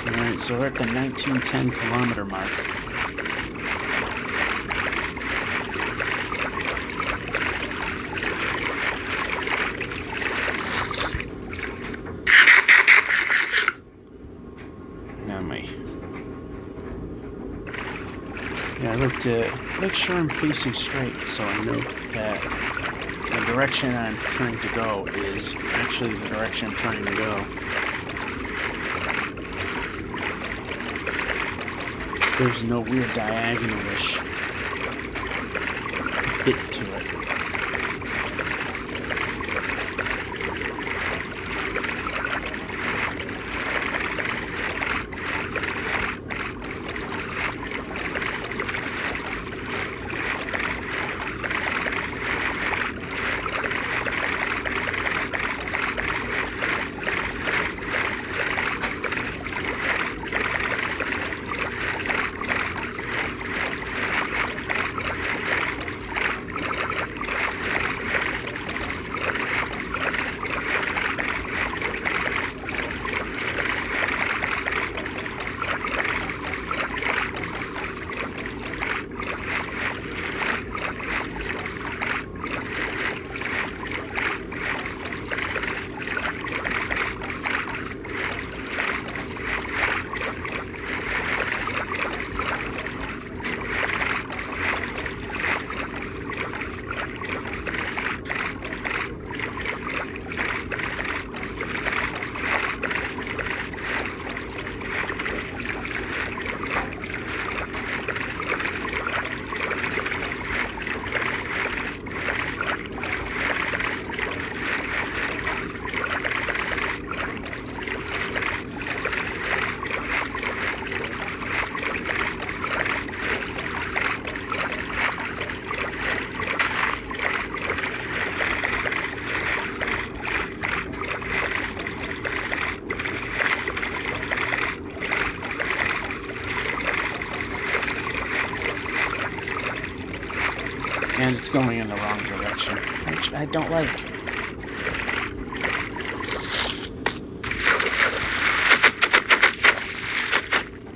Alright, so we're at the 1910 kilometer mark. Yeah, I like to make sure I'm facing straight so I know that the direction I'm trying to go is actually the direction I'm trying to go. there's no weird diagonal-ish bit to it. And it's going in the wrong direction, which I don't like.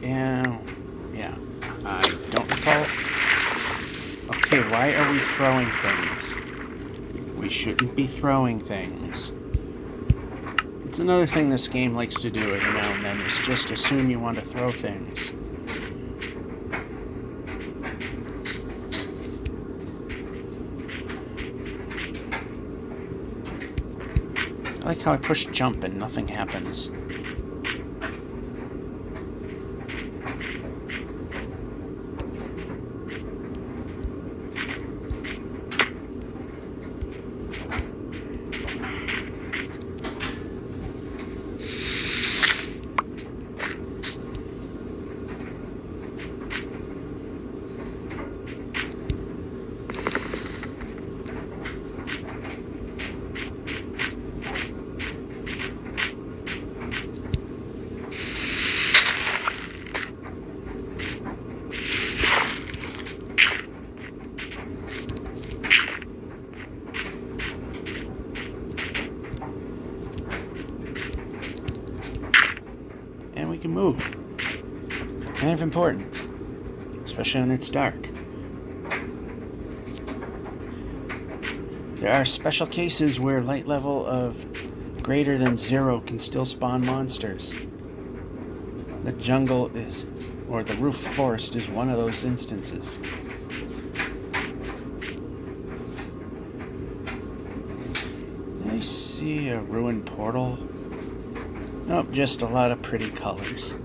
Yeah, I don't recall. Okay, why are we throwing things? We shouldn't be throwing things. It's another thing this game likes to do every now and then, is just assume you want to throw things. I like how I push jump and nothing happens. And we can move. Kind of important, especially when it's dark. There are special cases where light level of greater than 0 can still spawn monsters. The jungle is, or the roof forest is one of those instances. I see a ruined portal. Nope, just a lot of pretty colors.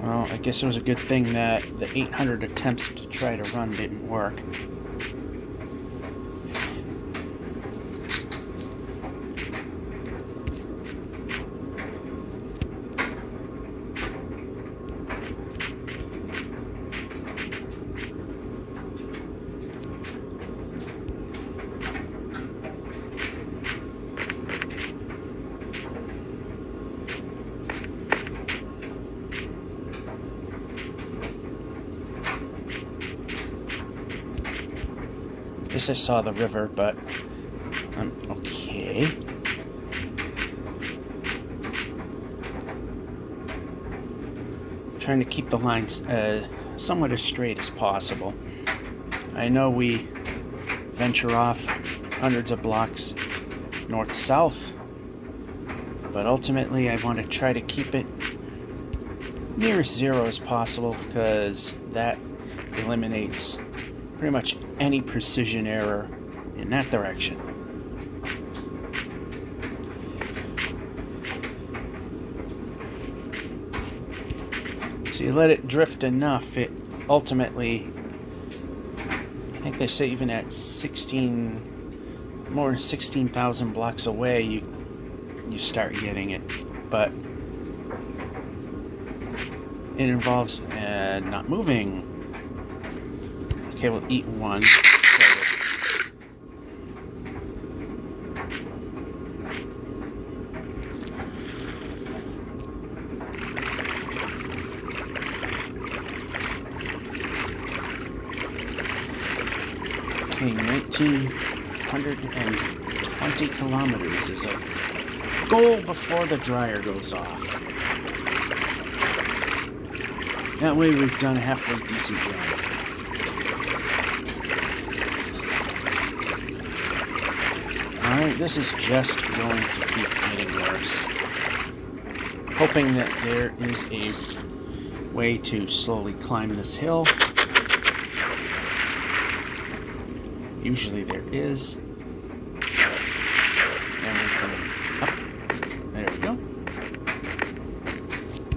Well, I guess it was a good thing that the 800 attempts to try to run didn't work. Guess I saw the river, but okay. Trying to keep the lines somewhat as straight as possible. I know we venture off hundreds of blocks north-south, but ultimately I want to try to keep it near as 0 as possible, because that eliminates pretty much any precision error in that direction. So you let it drift enough, it ultimately, I think they say even at 16,000 blocks away, you start getting it. But it involves not moving. Okay, we'll eat one. Okay, 1,920 kilometers is a goal before the dryer goes off. That way we've done a halfway decent job. Alright, this is just going to keep getting worse. Hoping that there is a way to slowly climb this hill. Usually there is. And we can up. There we go.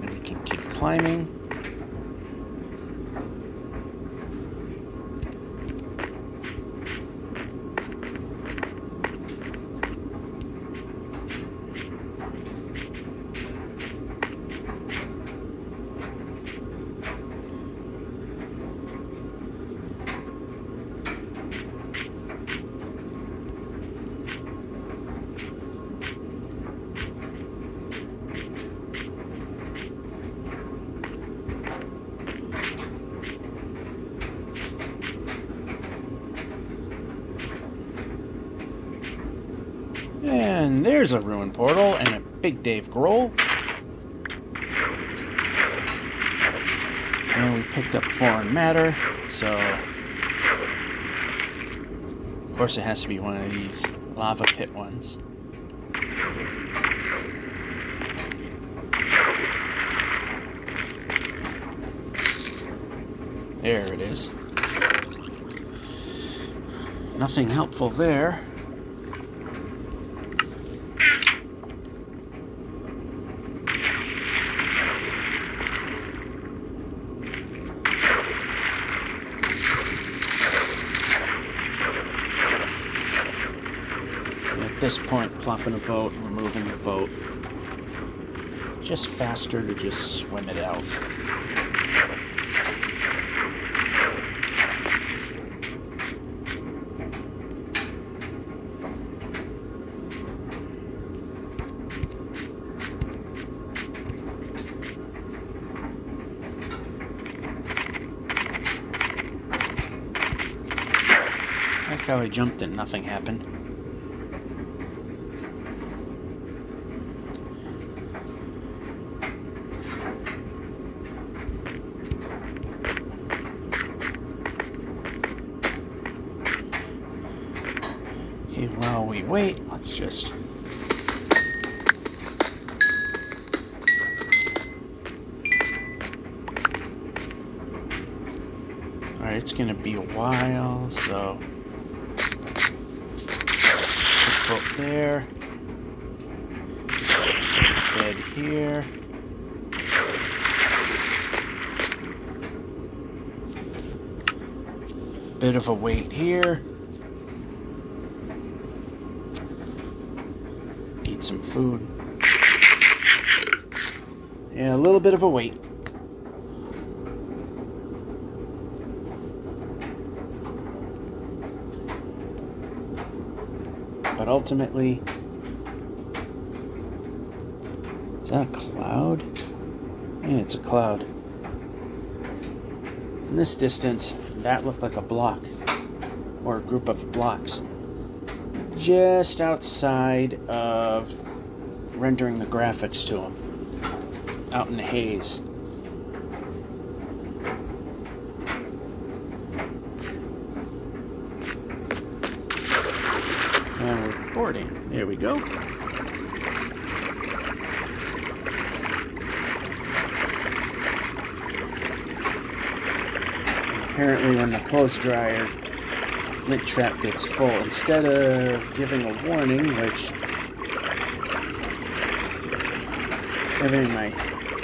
And we can keep climbing. And there's a ruin portal and a big Dave Grohl. And we picked up foreign matter, so of course it has to be one of these lava pit ones. There it is. Nothing helpful there. At this point, plopping a boat, removing the boat. Just faster to just swim it out. I like how I jumped and nothing happened. Okay, while we wait, let's just... Alright, it's gonna be a while, so... Boat there. Bed here. Bit of a wait here. Eat some food. Yeah, a little bit of a wait. But ultimately, is that a cloud? Yeah, it's a cloud. In this distance, that looked like a block, or a group of blocks, just outside of rendering the graphics to them, out in the haze. And we're boarding. There we go. Apparently when the clothes dryer lint trap gets full, instead of giving a warning, which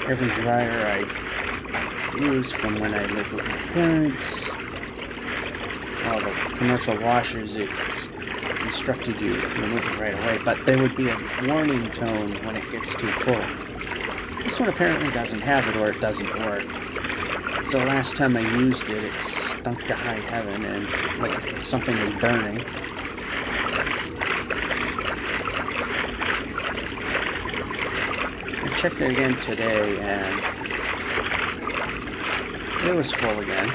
every dryer I've used from when I lived with my parents, all the commercial washers, it's instructed you to remove it right away, but there would be a warning tone when it gets too full. This one apparently doesn't have it, or it doesn't work. So the last time I used it, it stunk to high heaven and like something was burning. I checked it again today and it was full again.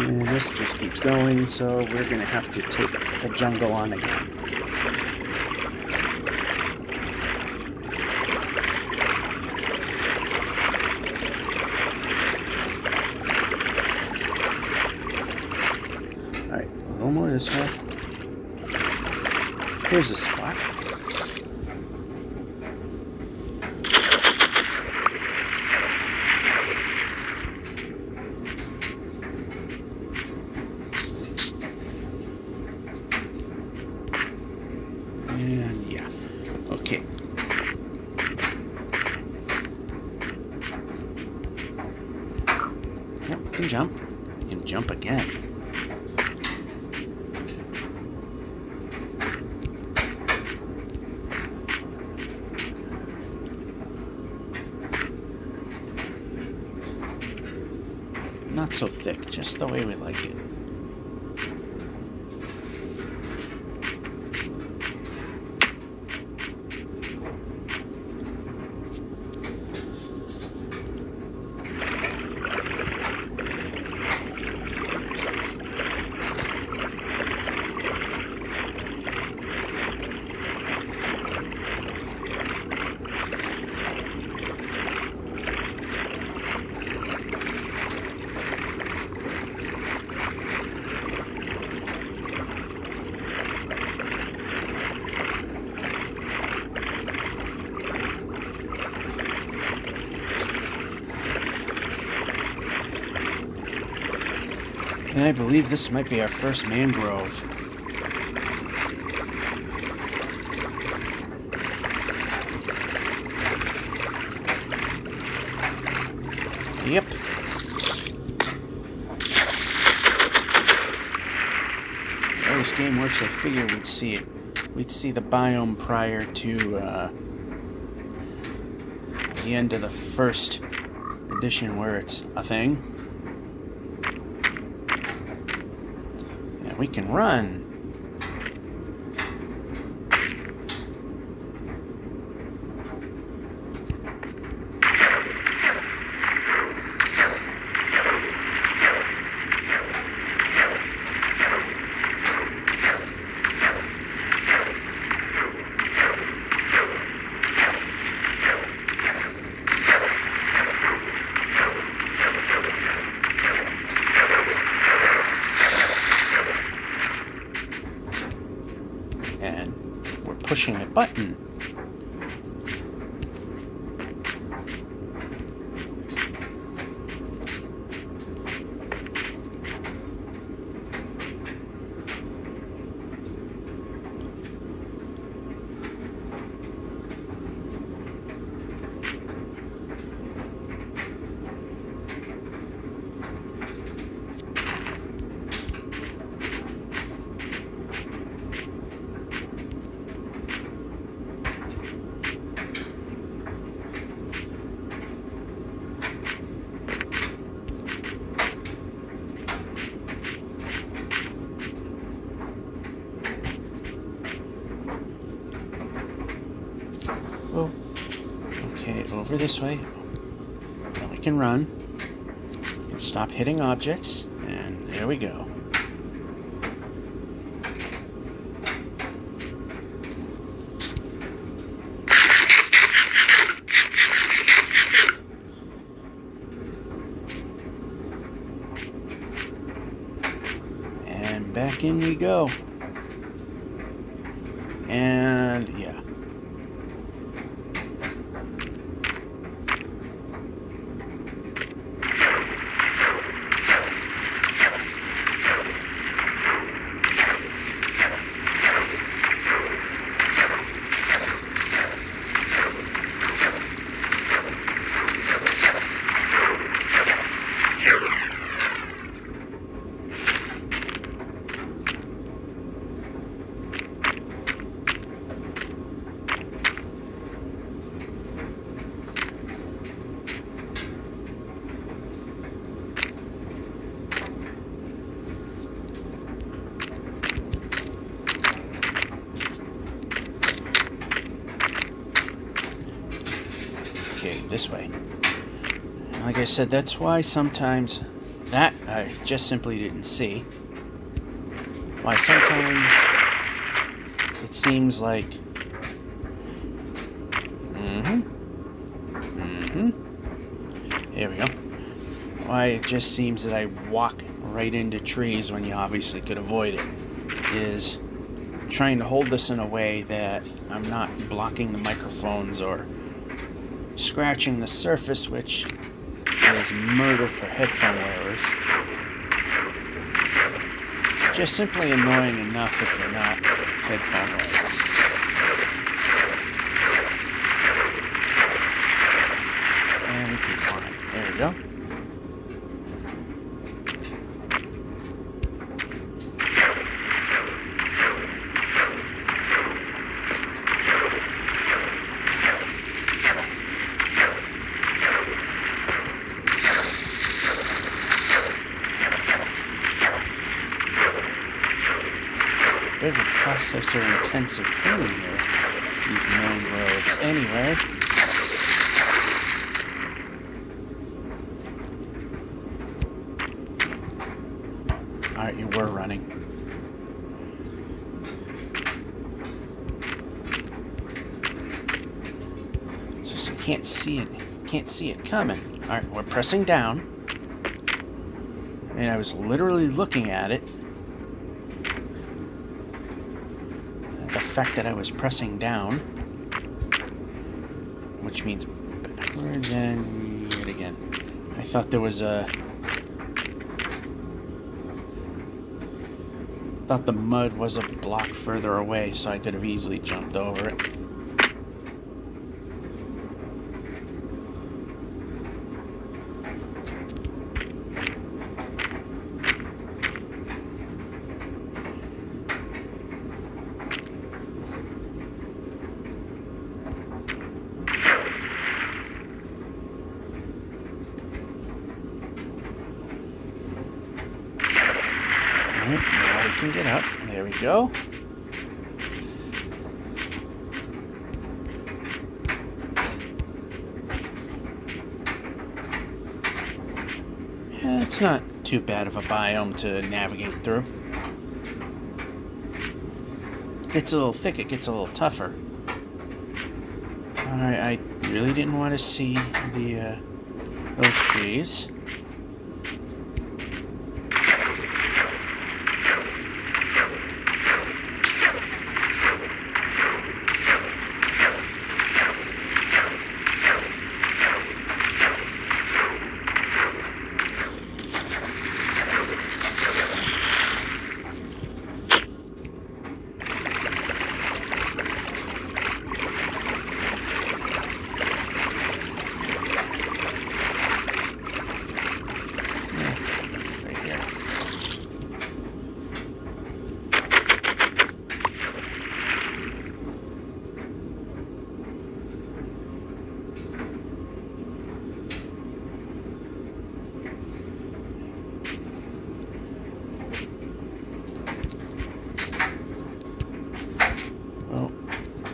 And this just keeps going, so we're going to have to take the jungle on again. Alright, a little more this way. Here's a spot. And yeah, okay. Yep, you can jump. You can jump again. Not so thick, just the way we like it. And I believe this might be our first mangrove. Yep. The way this game works, I figure we'd see it. We'd see the biome prior to the end of the first edition where it's a thing. We can run. And we're pushing a button. Oh, okay, over this way. Now we can run. And stop hitting objects, and there we go. And back in we go. And yeah. Okay, this way. Like I said, that's why sometimes that I just simply didn't see. Why sometimes it seems like There we go. Why it just seems that I walk right into trees when you obviously could avoid it is trying to hold this in a way that I'm not blocking the microphones or scratching the surface, which is murder for headphone wearers. Just simply annoying enough if you're not headphone wearers. And we keep going. There we go. Bit of a processor-intensive thing here, these mangroves. Anyway, alright, you were running. So you can't see it coming. Alright, we're pressing down, and I was literally looking at it. The fact that I was pressing down, which means backwards and yet again. I thought there was thought the mud was a block further away, so I could have easily jumped over it. Now we can get up. There we go. Yeah, it's not too bad of a biome to navigate through. It's a little thick, it gets a little tougher. Alright, I really didn't want to see the those trees.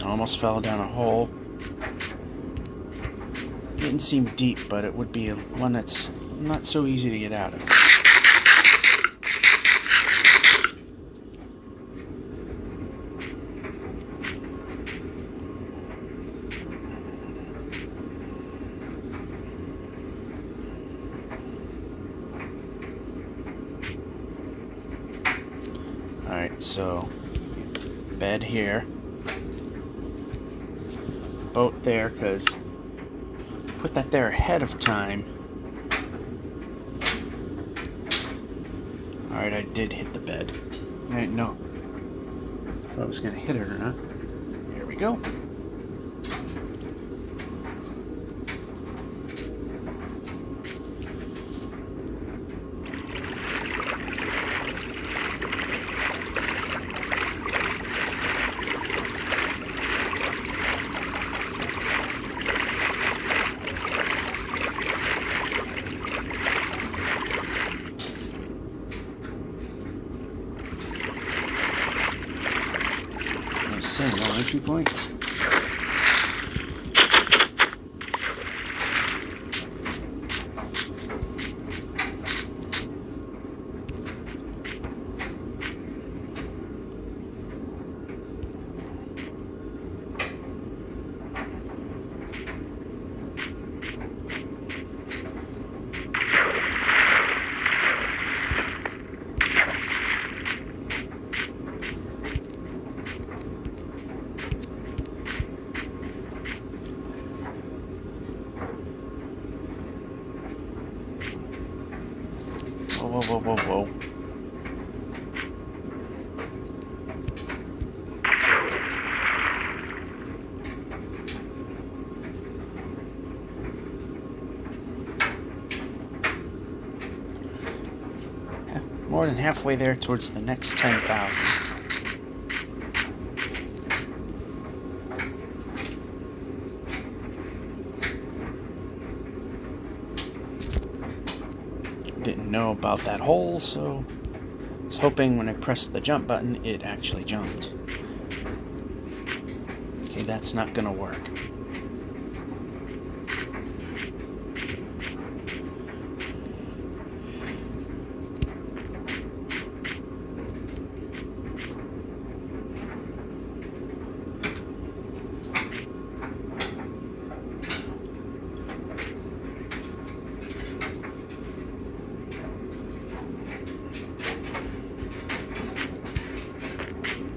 Almost fell down a hole. Didn't seem deep, but it would be one that's not so easy to get out of. Alright, so bed here. Boat there, because put that there ahead of time. Alright, I did hit the bed. I didn't know if I was going to hit it or not. Here we go. No entry points. whoa, whoa, whoa. More than halfway there towards the next 10,000. Didn't know about that hole, so I was hoping when I pressed the jump button, it actually jumped. Okay, that's not gonna work.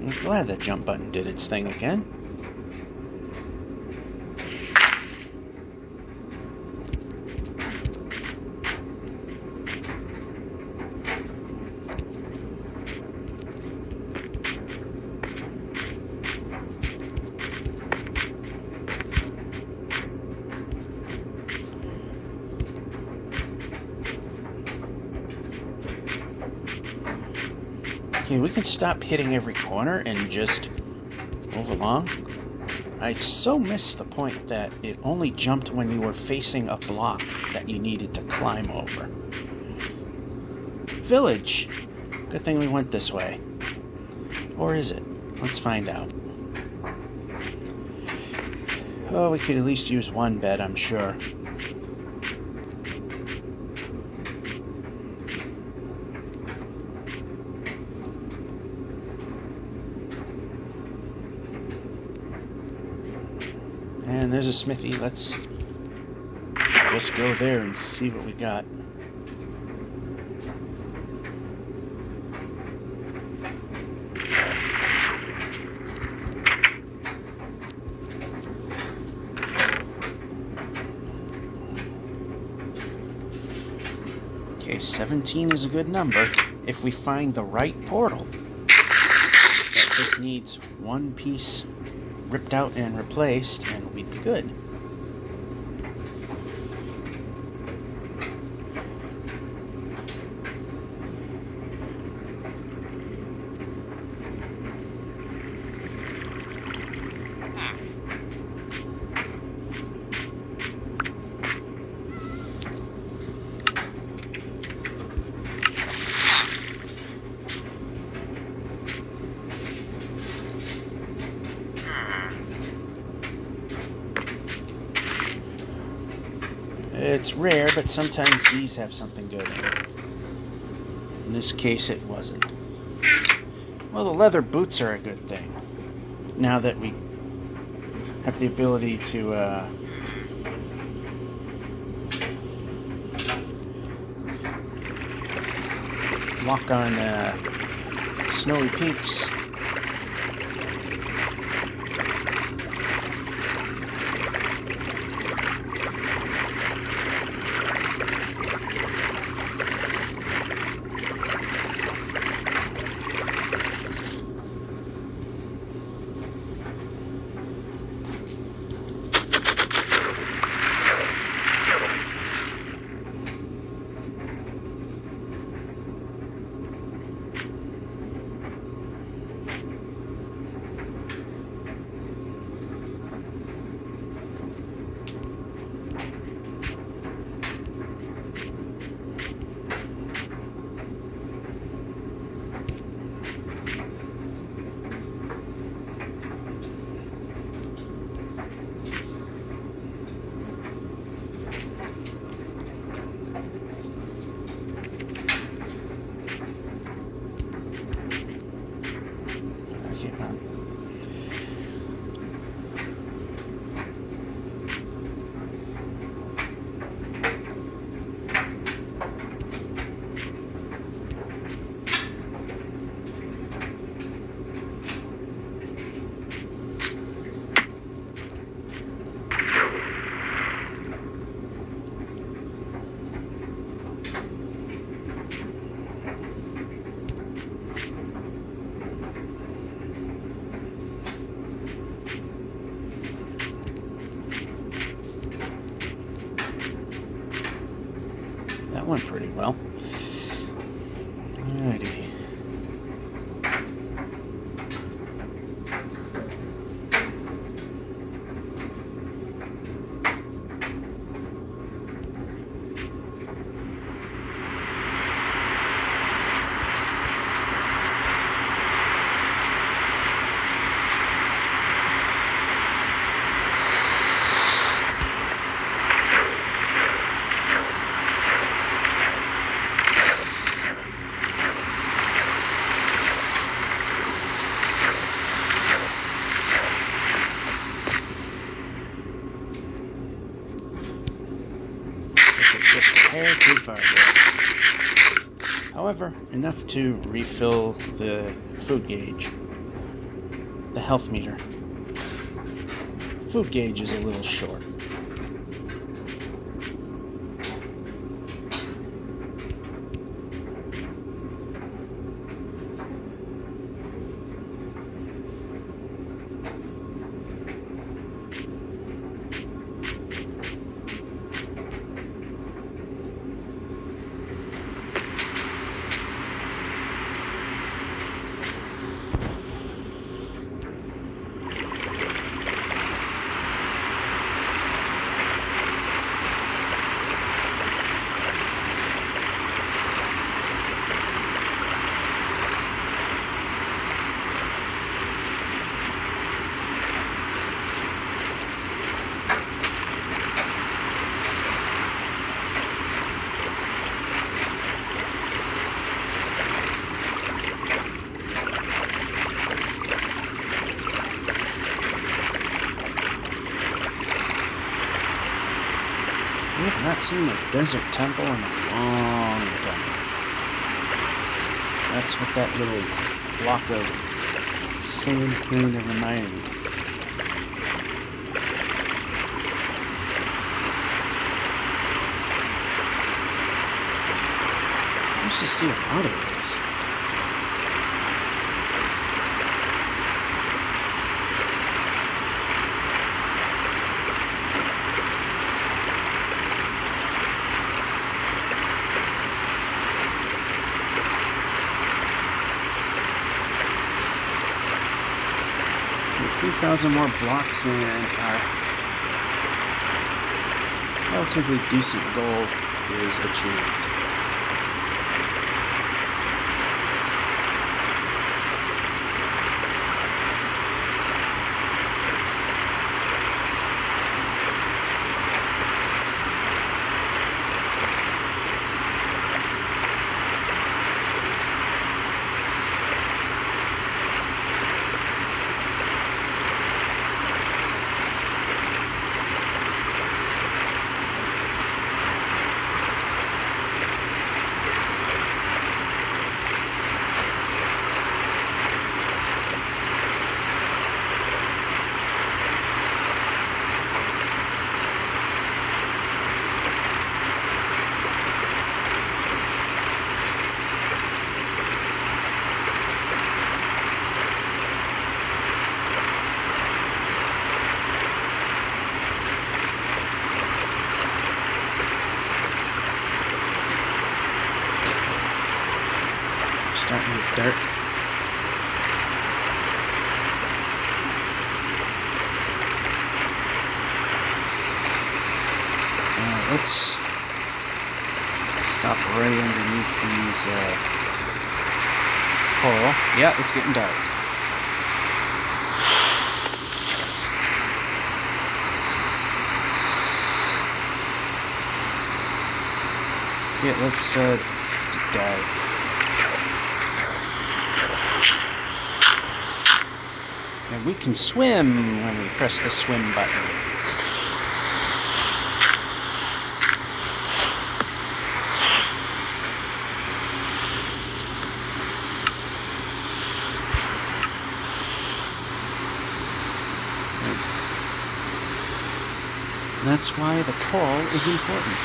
I'm glad that jump button did its thing again. Okay, we can stop hitting every corner and just move along. I so missed the point that it only jumped when you were facing a block that you needed to climb over. Village! Good thing we went this way. Or is it? Let's find out. Oh, we could at least use one bed, I'm sure. And there's a smithy. Let's just go there and see what we got. Okay, 17 is a good number if we find the right portal. That just needs one piece ripped out and replaced, and we'd be good. It's rare, but sometimes these have something good in it. In this case, it wasn't. Well, the leather boots are a good thing. Now that we have the ability to walk on snowy peaks. went pretty well. Alrighty. Just a hair too far there. However, enough to refill the food gauge, the health meter. Food gauge is a little short. We have not seen a desert temple in a long time. That's what that little block of sand kind of reminded me. I used to see a lot of those. A 3,000 more blocks and our relatively decent goal is achieved. Starting to get dark. Let's stop right underneath these coral. Yeah, it's getting dark. Yeah, let's dive. And we can swim when we press the swim button. That's why the coral is important.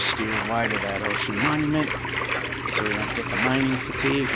steer wide of that ocean monument so we don't get the mining fatigue.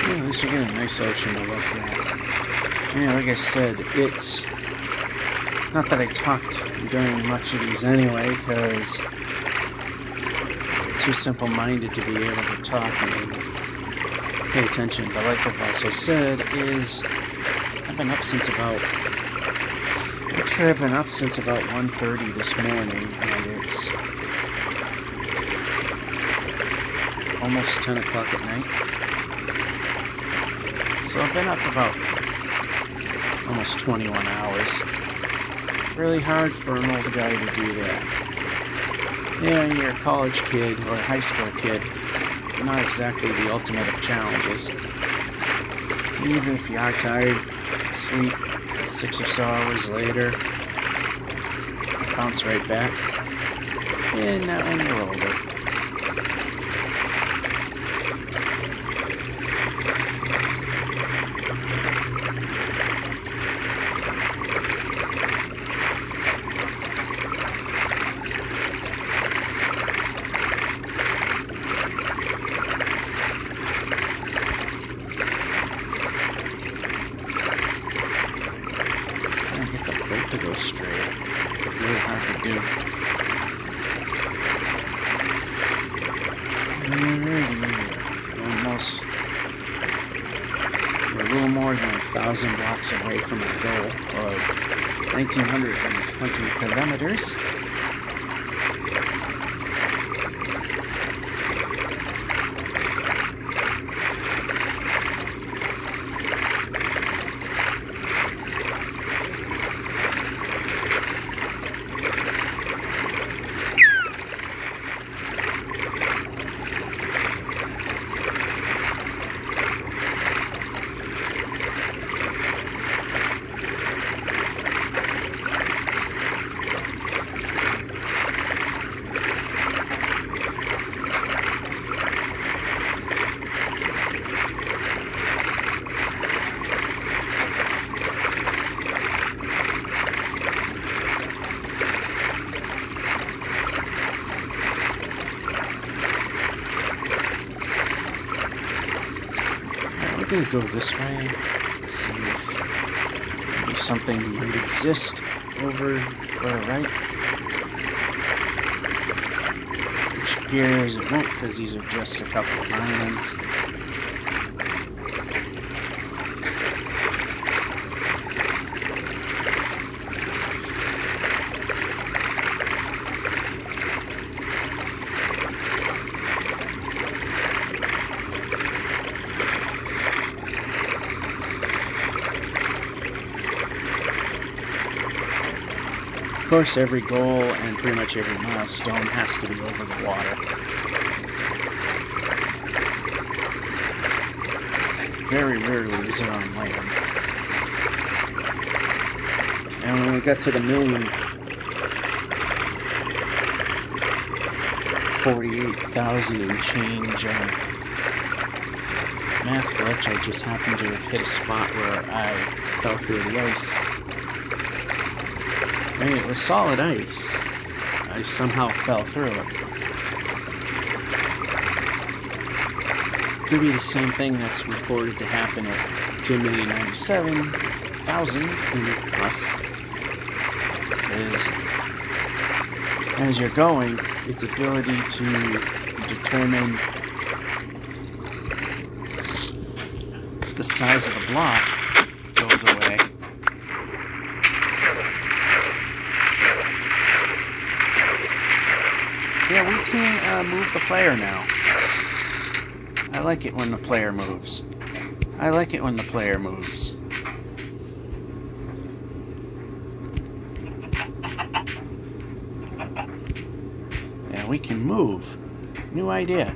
At least we get a nice ocean to look at. Yeah, like I said, it's not that I talked during much of these anyway, because I'm too simple-minded to be able to talk and pay attention. But like I've also said, I've been up since about 1:30 this morning, and it's almost 10 o'clock at night. So I've been up about almost 21 hours. Really hard for an older guy to do that. Yeah, and you're a college kid or a high school kid, not exactly the ultimate of challenges. Even if you are tired, sleep 6 or so hours later, bounce right back. And not when you're older. To go straight. Really hard to do. Alrighty. We're a little more than 1,000 blocks away from our goal of 1,920 kilometers. We're gonna go this way, see if maybe something might exist over for our right. Which appears it won't, because these are just a couple of islands. Of course, every goal and pretty much every milestone has to be over the water. Very rarely is it on land. And when we got to the 1,048,000 and change math glitch, I just happened to have hit a spot where I fell through the ice. I mean, it was solid ice. I somehow fell through it. Could be the same thing that's reported to happen at 2,097,000 in plus is, as you're going, its ability to determine the size of the block goes away. Yeah, we can move the player now. I like it when the player moves. I like it when the player moves. Yeah, we can move. New idea.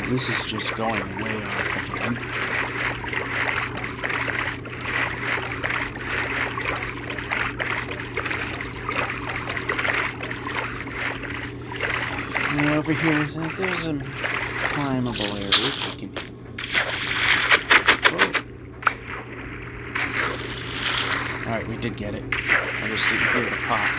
This is just going way off again. And over here, there's some climbable areas we can... Whoa. Alright, we did get it. I just didn't hear the pop.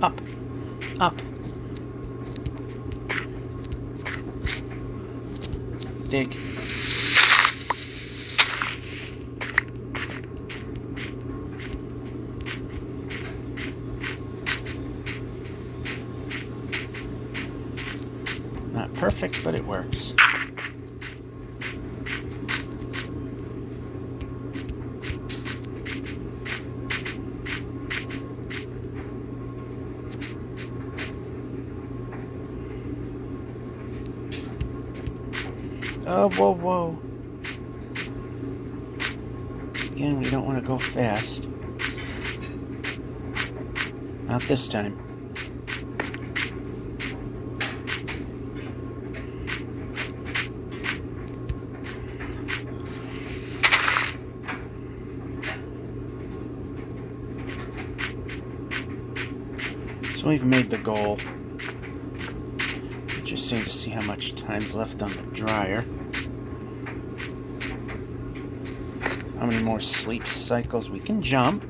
Up. Up. Dig. Not perfect, but it works. Oh, whoa, whoa. Again, we don't want to go fast. Not this time. So we've made the goal. Interesting to see how much time's left on the dryer. How many more sleep cycles we can jump.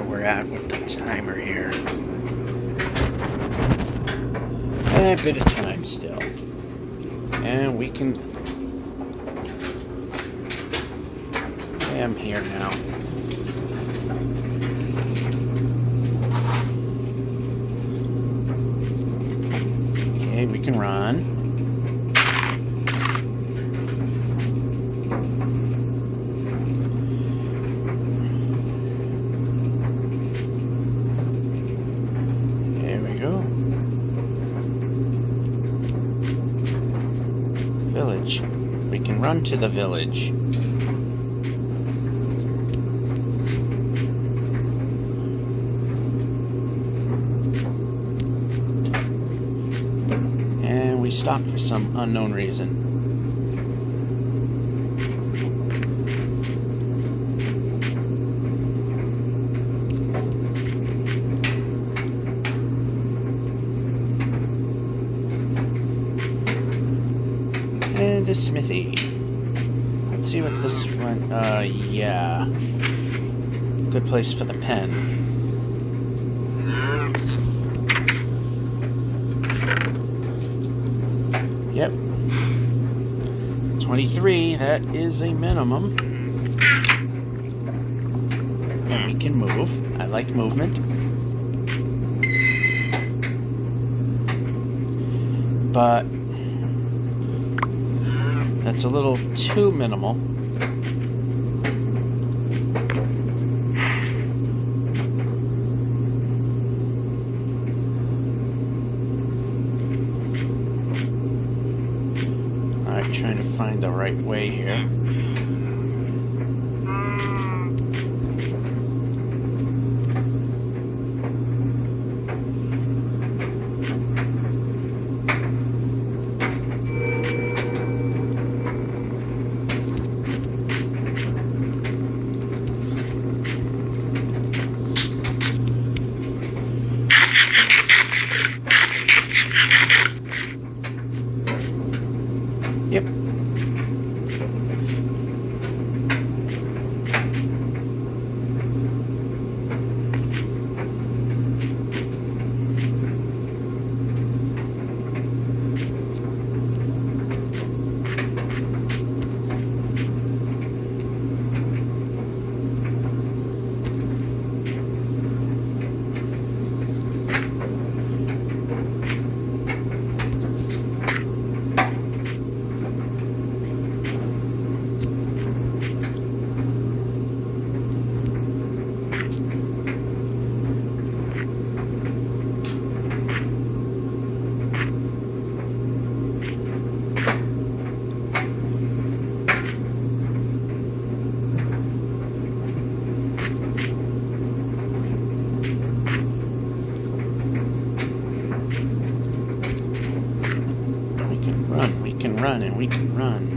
we're at with the timer here. A bit of time still. And we can... I'm here now. Okay, we can run. There we go. Village. We can run to the village. And we stopped for some unknown reason. And a smithy. Let's see what this one... yeah. Good place for the pen. Yep. 23, that is a minimum. And we can move. I like movement. But that's a little too minimal. Alright, trying to find the right way here. Yep. We can run and we can run.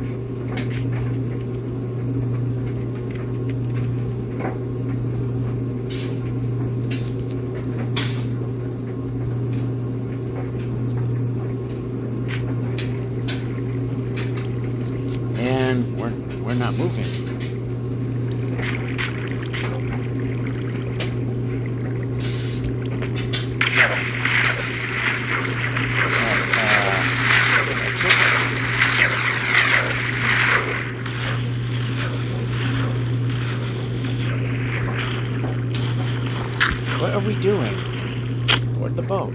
And we're not moving. What are we doing? Toward the boat.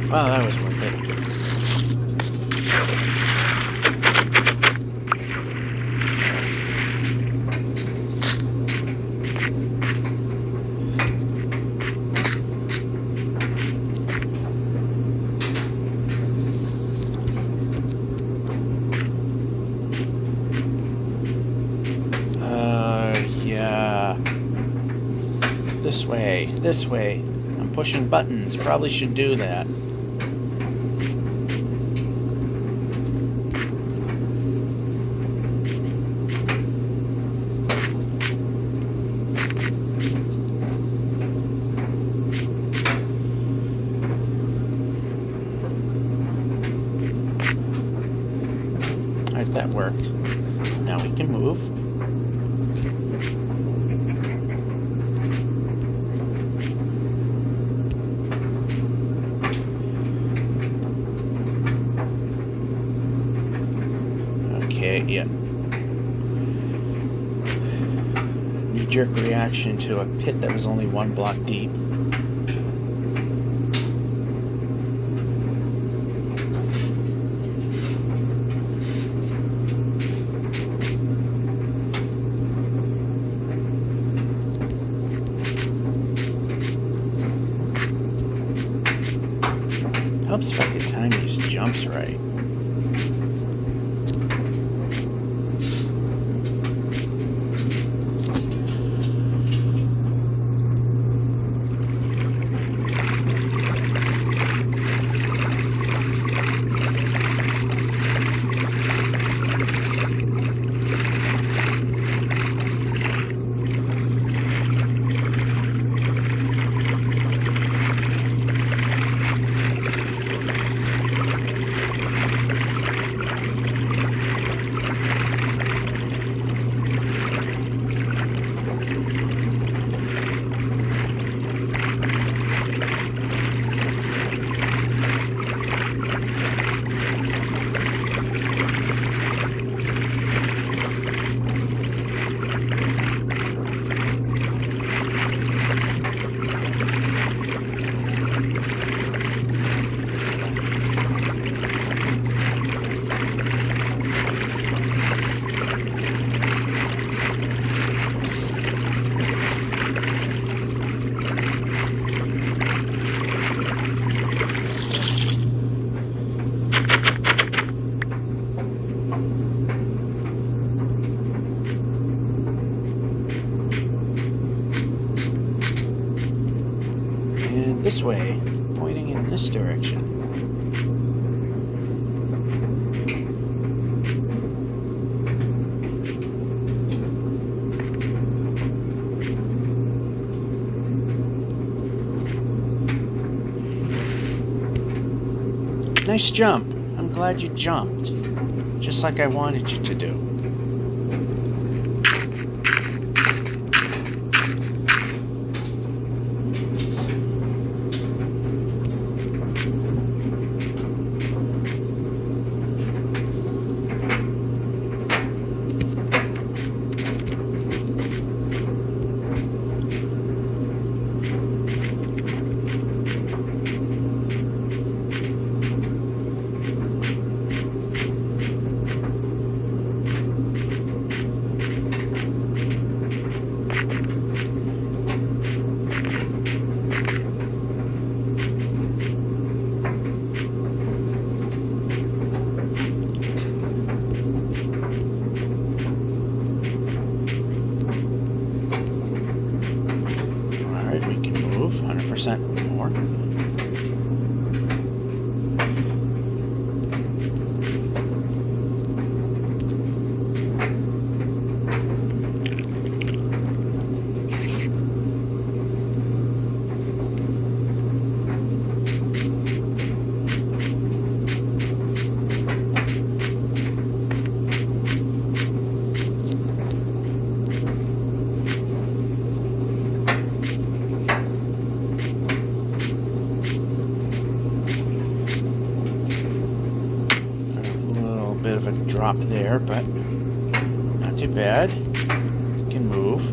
Wow, that was worth it. Yeah. This way. I'm pushing buttons. Probably should do that. Alright, that worked. Now we can move. Yep. Knee-jerk reaction to a pit that was only 1 block deep. Helps if I can time these jumps right. And this way, pointing in this direction. Nice jump. I'm glad you jumped. Just like I wanted you to do. We can move 100% more. Bit of a drop there, but not too bad. Can move.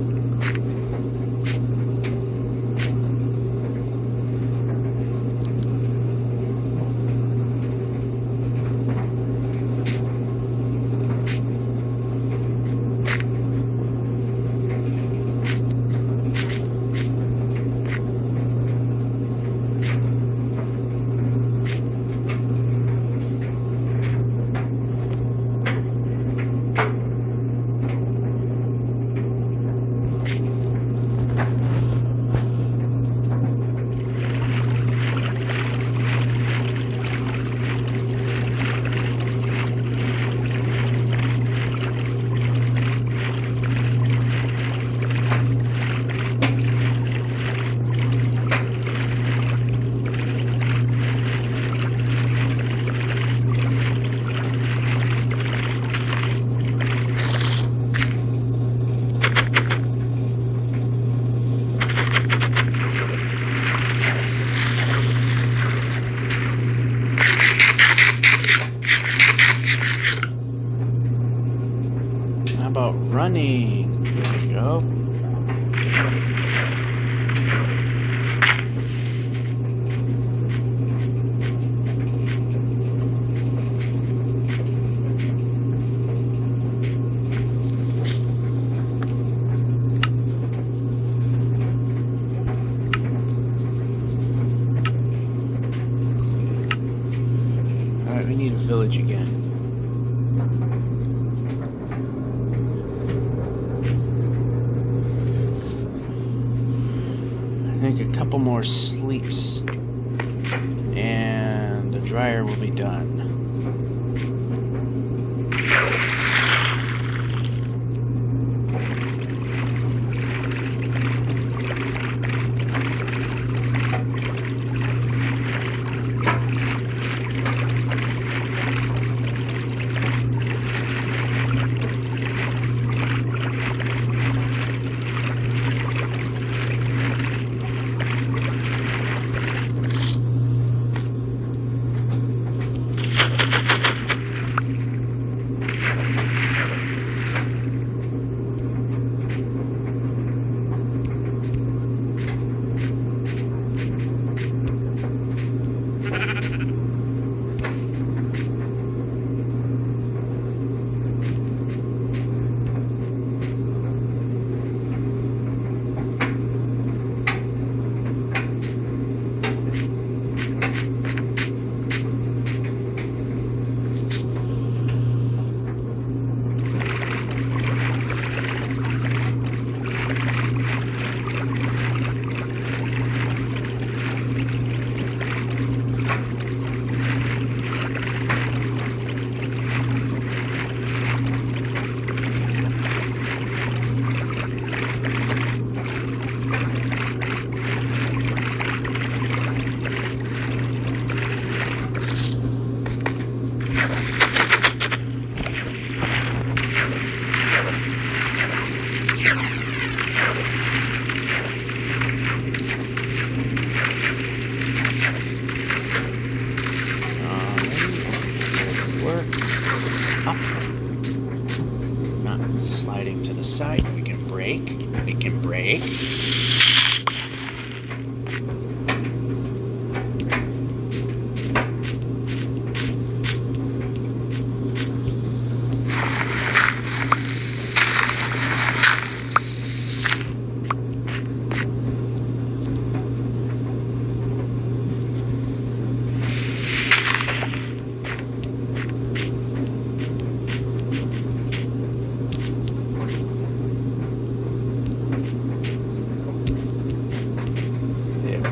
happening. There we go. Alright, we need a village again. I think a couple more sleeps and the dryer will be done. Not sliding to the side. We can brake. We can brake.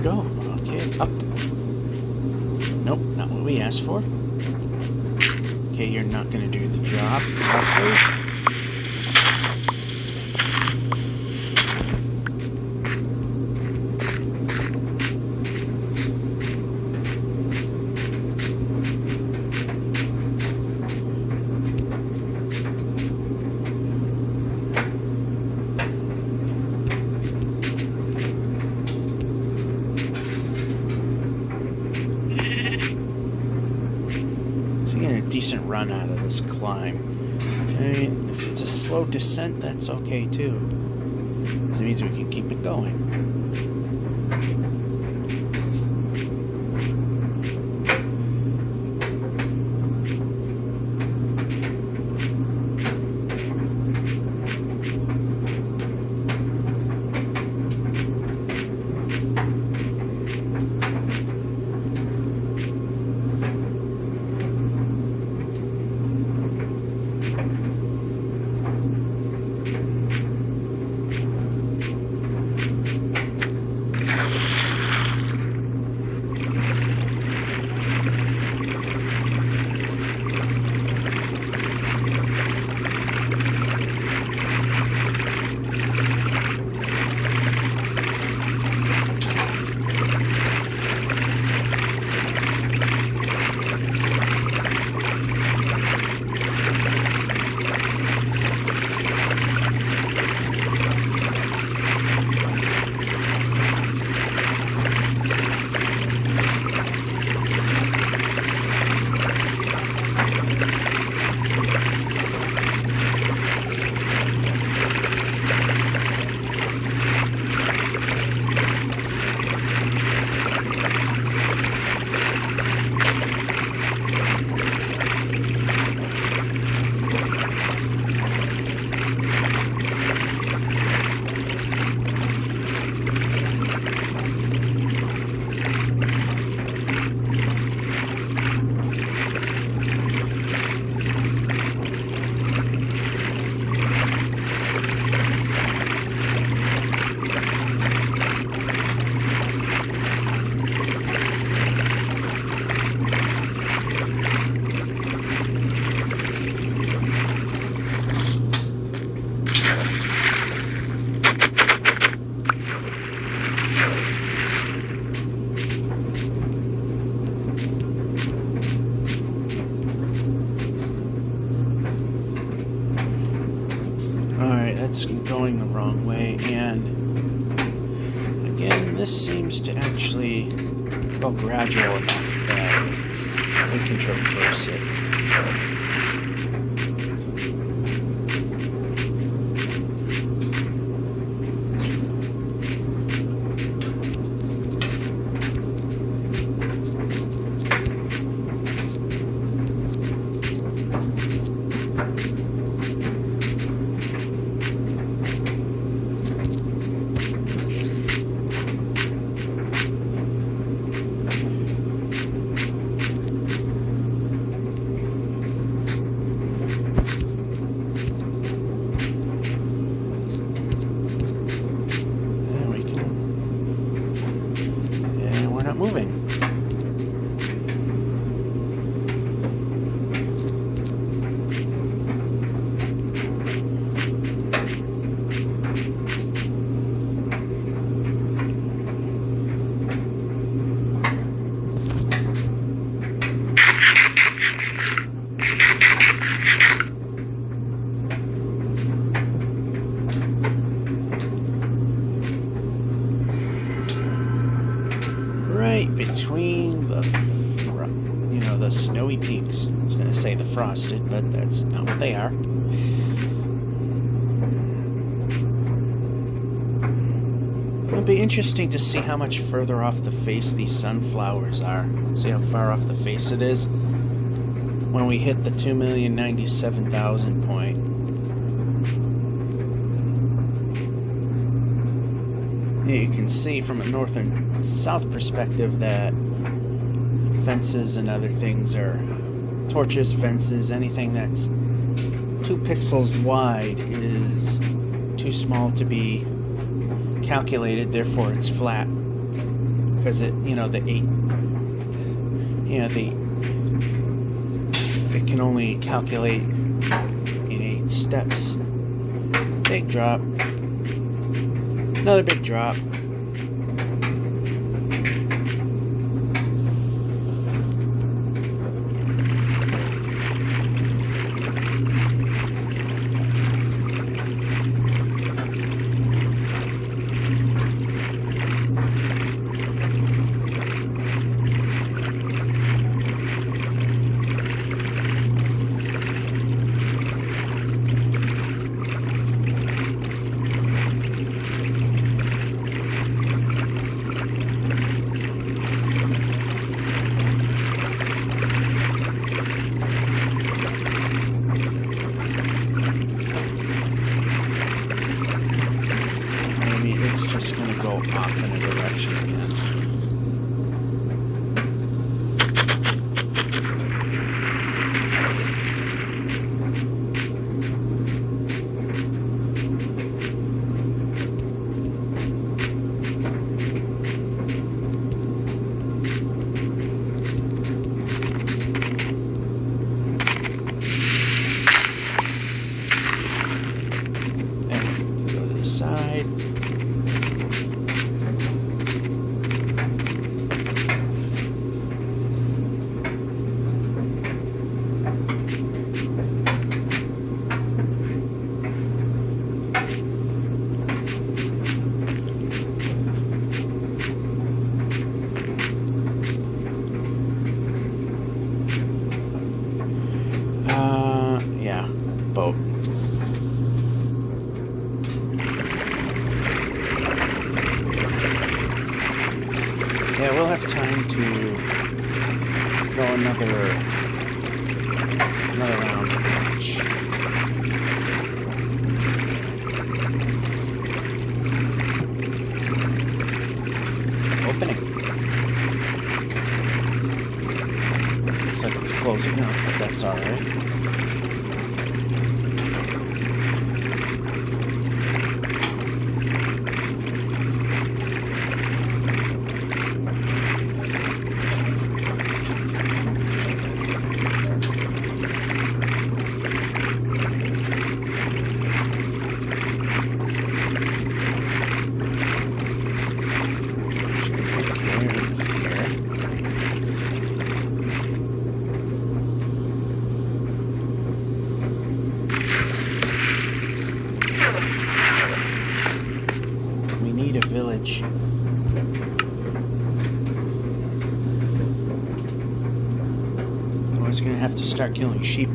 Go. Okay, up. Nope, not what we asked for. Okay, you're not going to do the job properly. Decent run out of this climb. Okay, if it's a slow descent, that's okay too. This means we can keep it going. this seems to actually go gradual enough that we can traverse it. Moving. Right between the, the snowy peaks. I was going to say the frosted, but that's not what they are. It'll be interesting to see how much further off the face these sunflowers are. See how far off the face it is when we hit the 2,097,000 point. You can see from a north and south perspective that fences and other things are torches, fences, anything that's 2 pixels wide is too small to be calculated, therefore it's flat. Because it, it can only calculate in 8 steps. Big drop. Another big drop. It's just going to go off in a direction again. And go to the side. Yeah, boat. Yeah, we'll have time to go another round to watch. Opening. Looks like it's closing up, but that's alright. We need a village. Oh, it's gonna have to start killing sheep.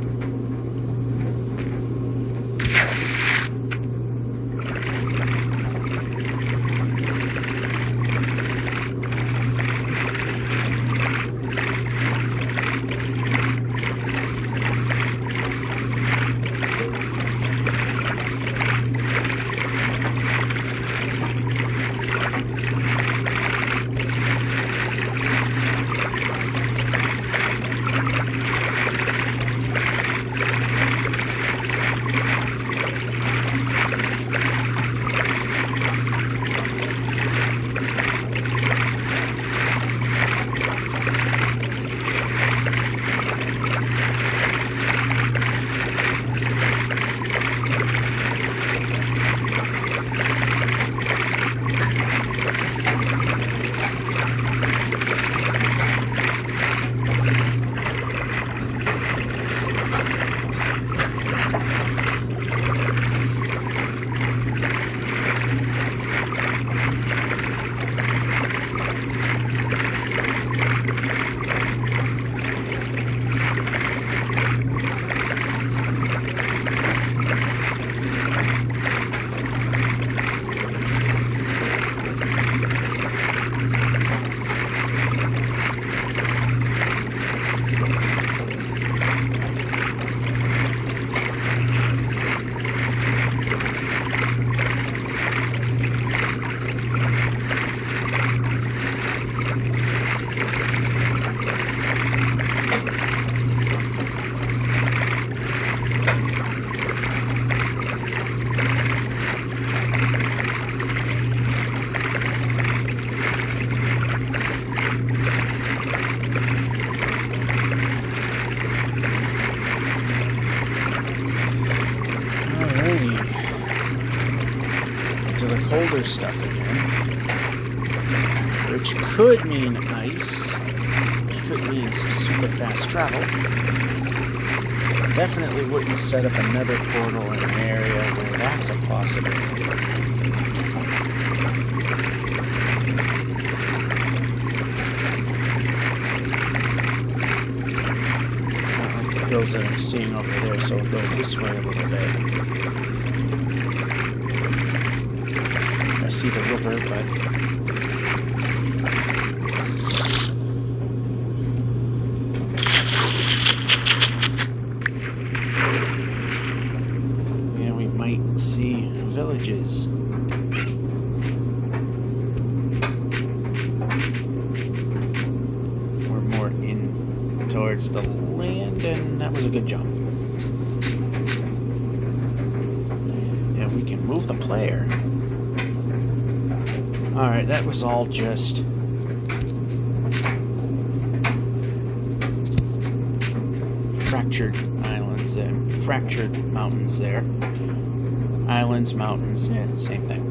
Colder stuff again, which could mean ice, which could mean some super fast travel. Definitely wouldn't set up another portal in an area where that's a possibility. Not like the hills that I'm seeing over there, so I'll go this way a little bit. See the river, but yeah, we might see villages. We're more in towards the land, and that was a good jump. And we can move the player. Alright, that was all just fractured islands there. Fractured mountains there. Islands, mountains, yeah, same thing.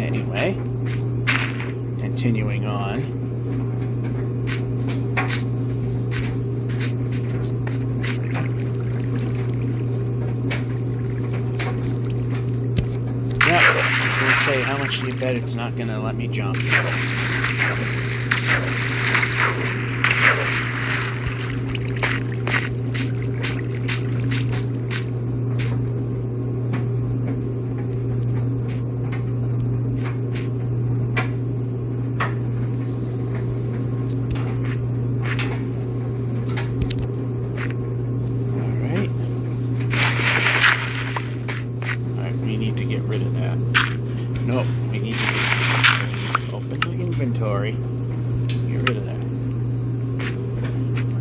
Anyway, continuing on. Say, how much do you bet it's not going to let me jump? Alright, we need to get rid of that. No, we need to open the inventory. Get rid of that.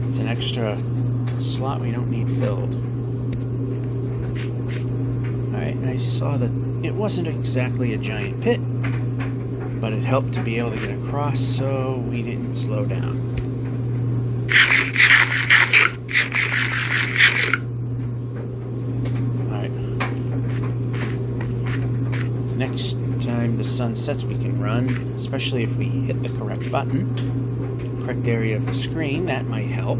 It's an extra slot we don't need filled. Alright, I saw that it wasn't exactly a giant pit, but it helped to be able to get across, so we didn't slow down. Alright. Next time the sun sets we can run, especially if we hit the correct button, correct area of the screen. That might help.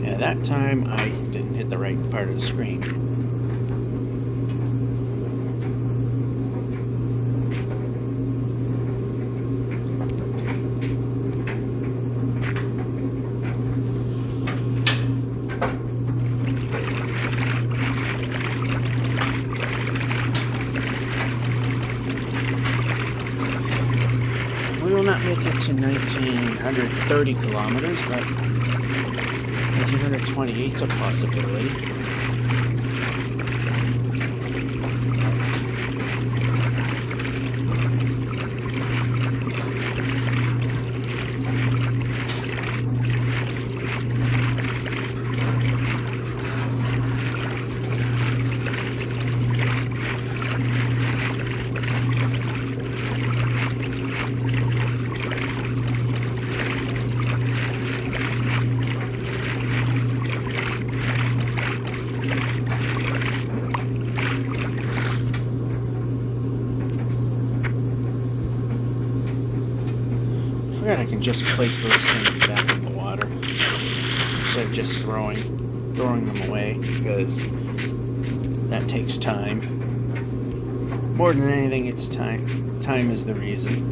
Yeah, that time I didn't hit the right part of the screen. not make it to 1930 kilometers, but 1928 is a possibility. I can just place those things back in the water instead of just throwing them away, because that takes time. More than anything, it's time. Time is the reason.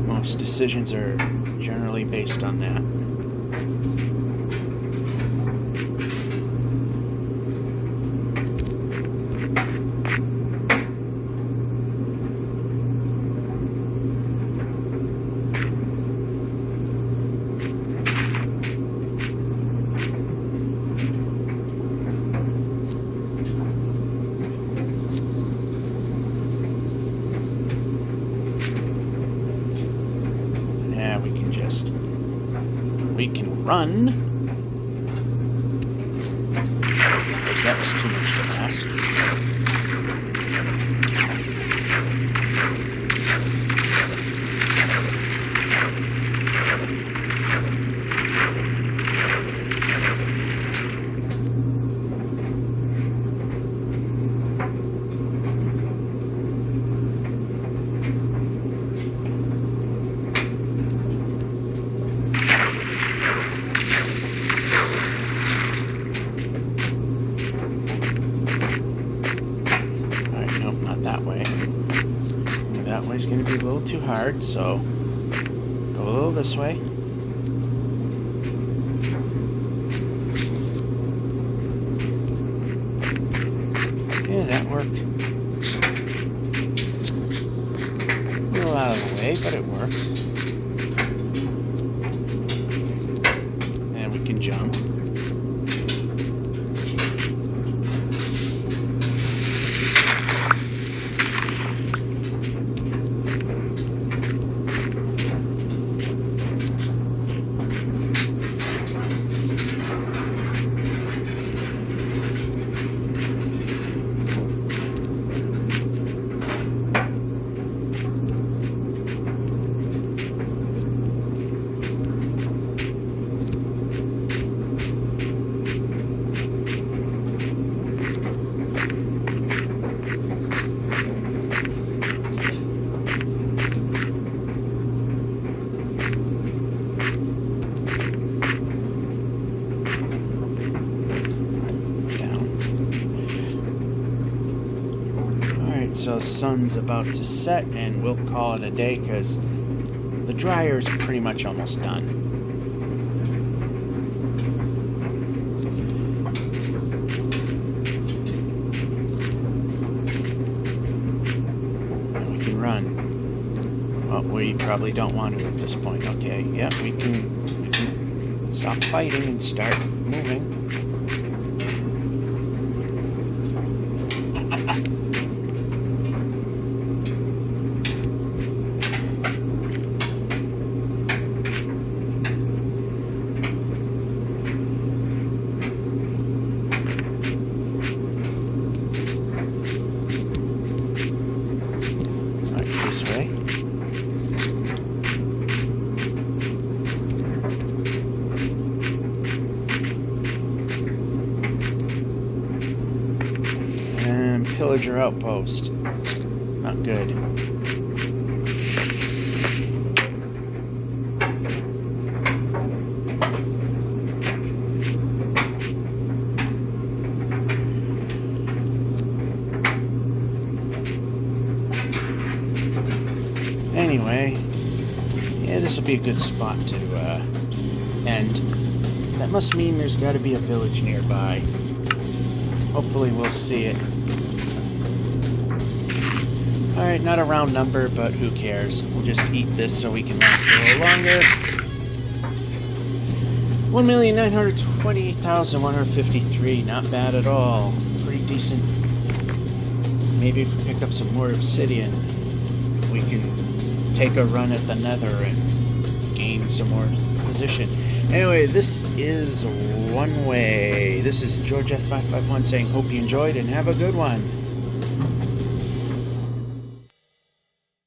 Most decisions are generally based on that. We can run. Because that was too much to ask. That way's going to be a little too hard, so go a little this way. Yeah, that worked. A little out of the way, but it worked. And we can jump. So sun's about to set, and we'll call it a day because the dryer's pretty much almost done. And we can run. Well, we probably don't want to at this point. Okay, yeah, we can stop fighting and start moving. This way. And pillager outpost. Not good. Anyway, yeah, this will be a good spot to end. That must mean there's got to be a village nearby. Hopefully we'll see it. Alright, not a round number, but who cares? We'll just eat this so we can last a little longer. 1,928,153, not bad at all. Pretty decent. Maybe if we pick up some more obsidian, we can take a run at the nether and gain some more position. Anyway, this is One Way. This is George F551 saying, hope you enjoyed and have a good one.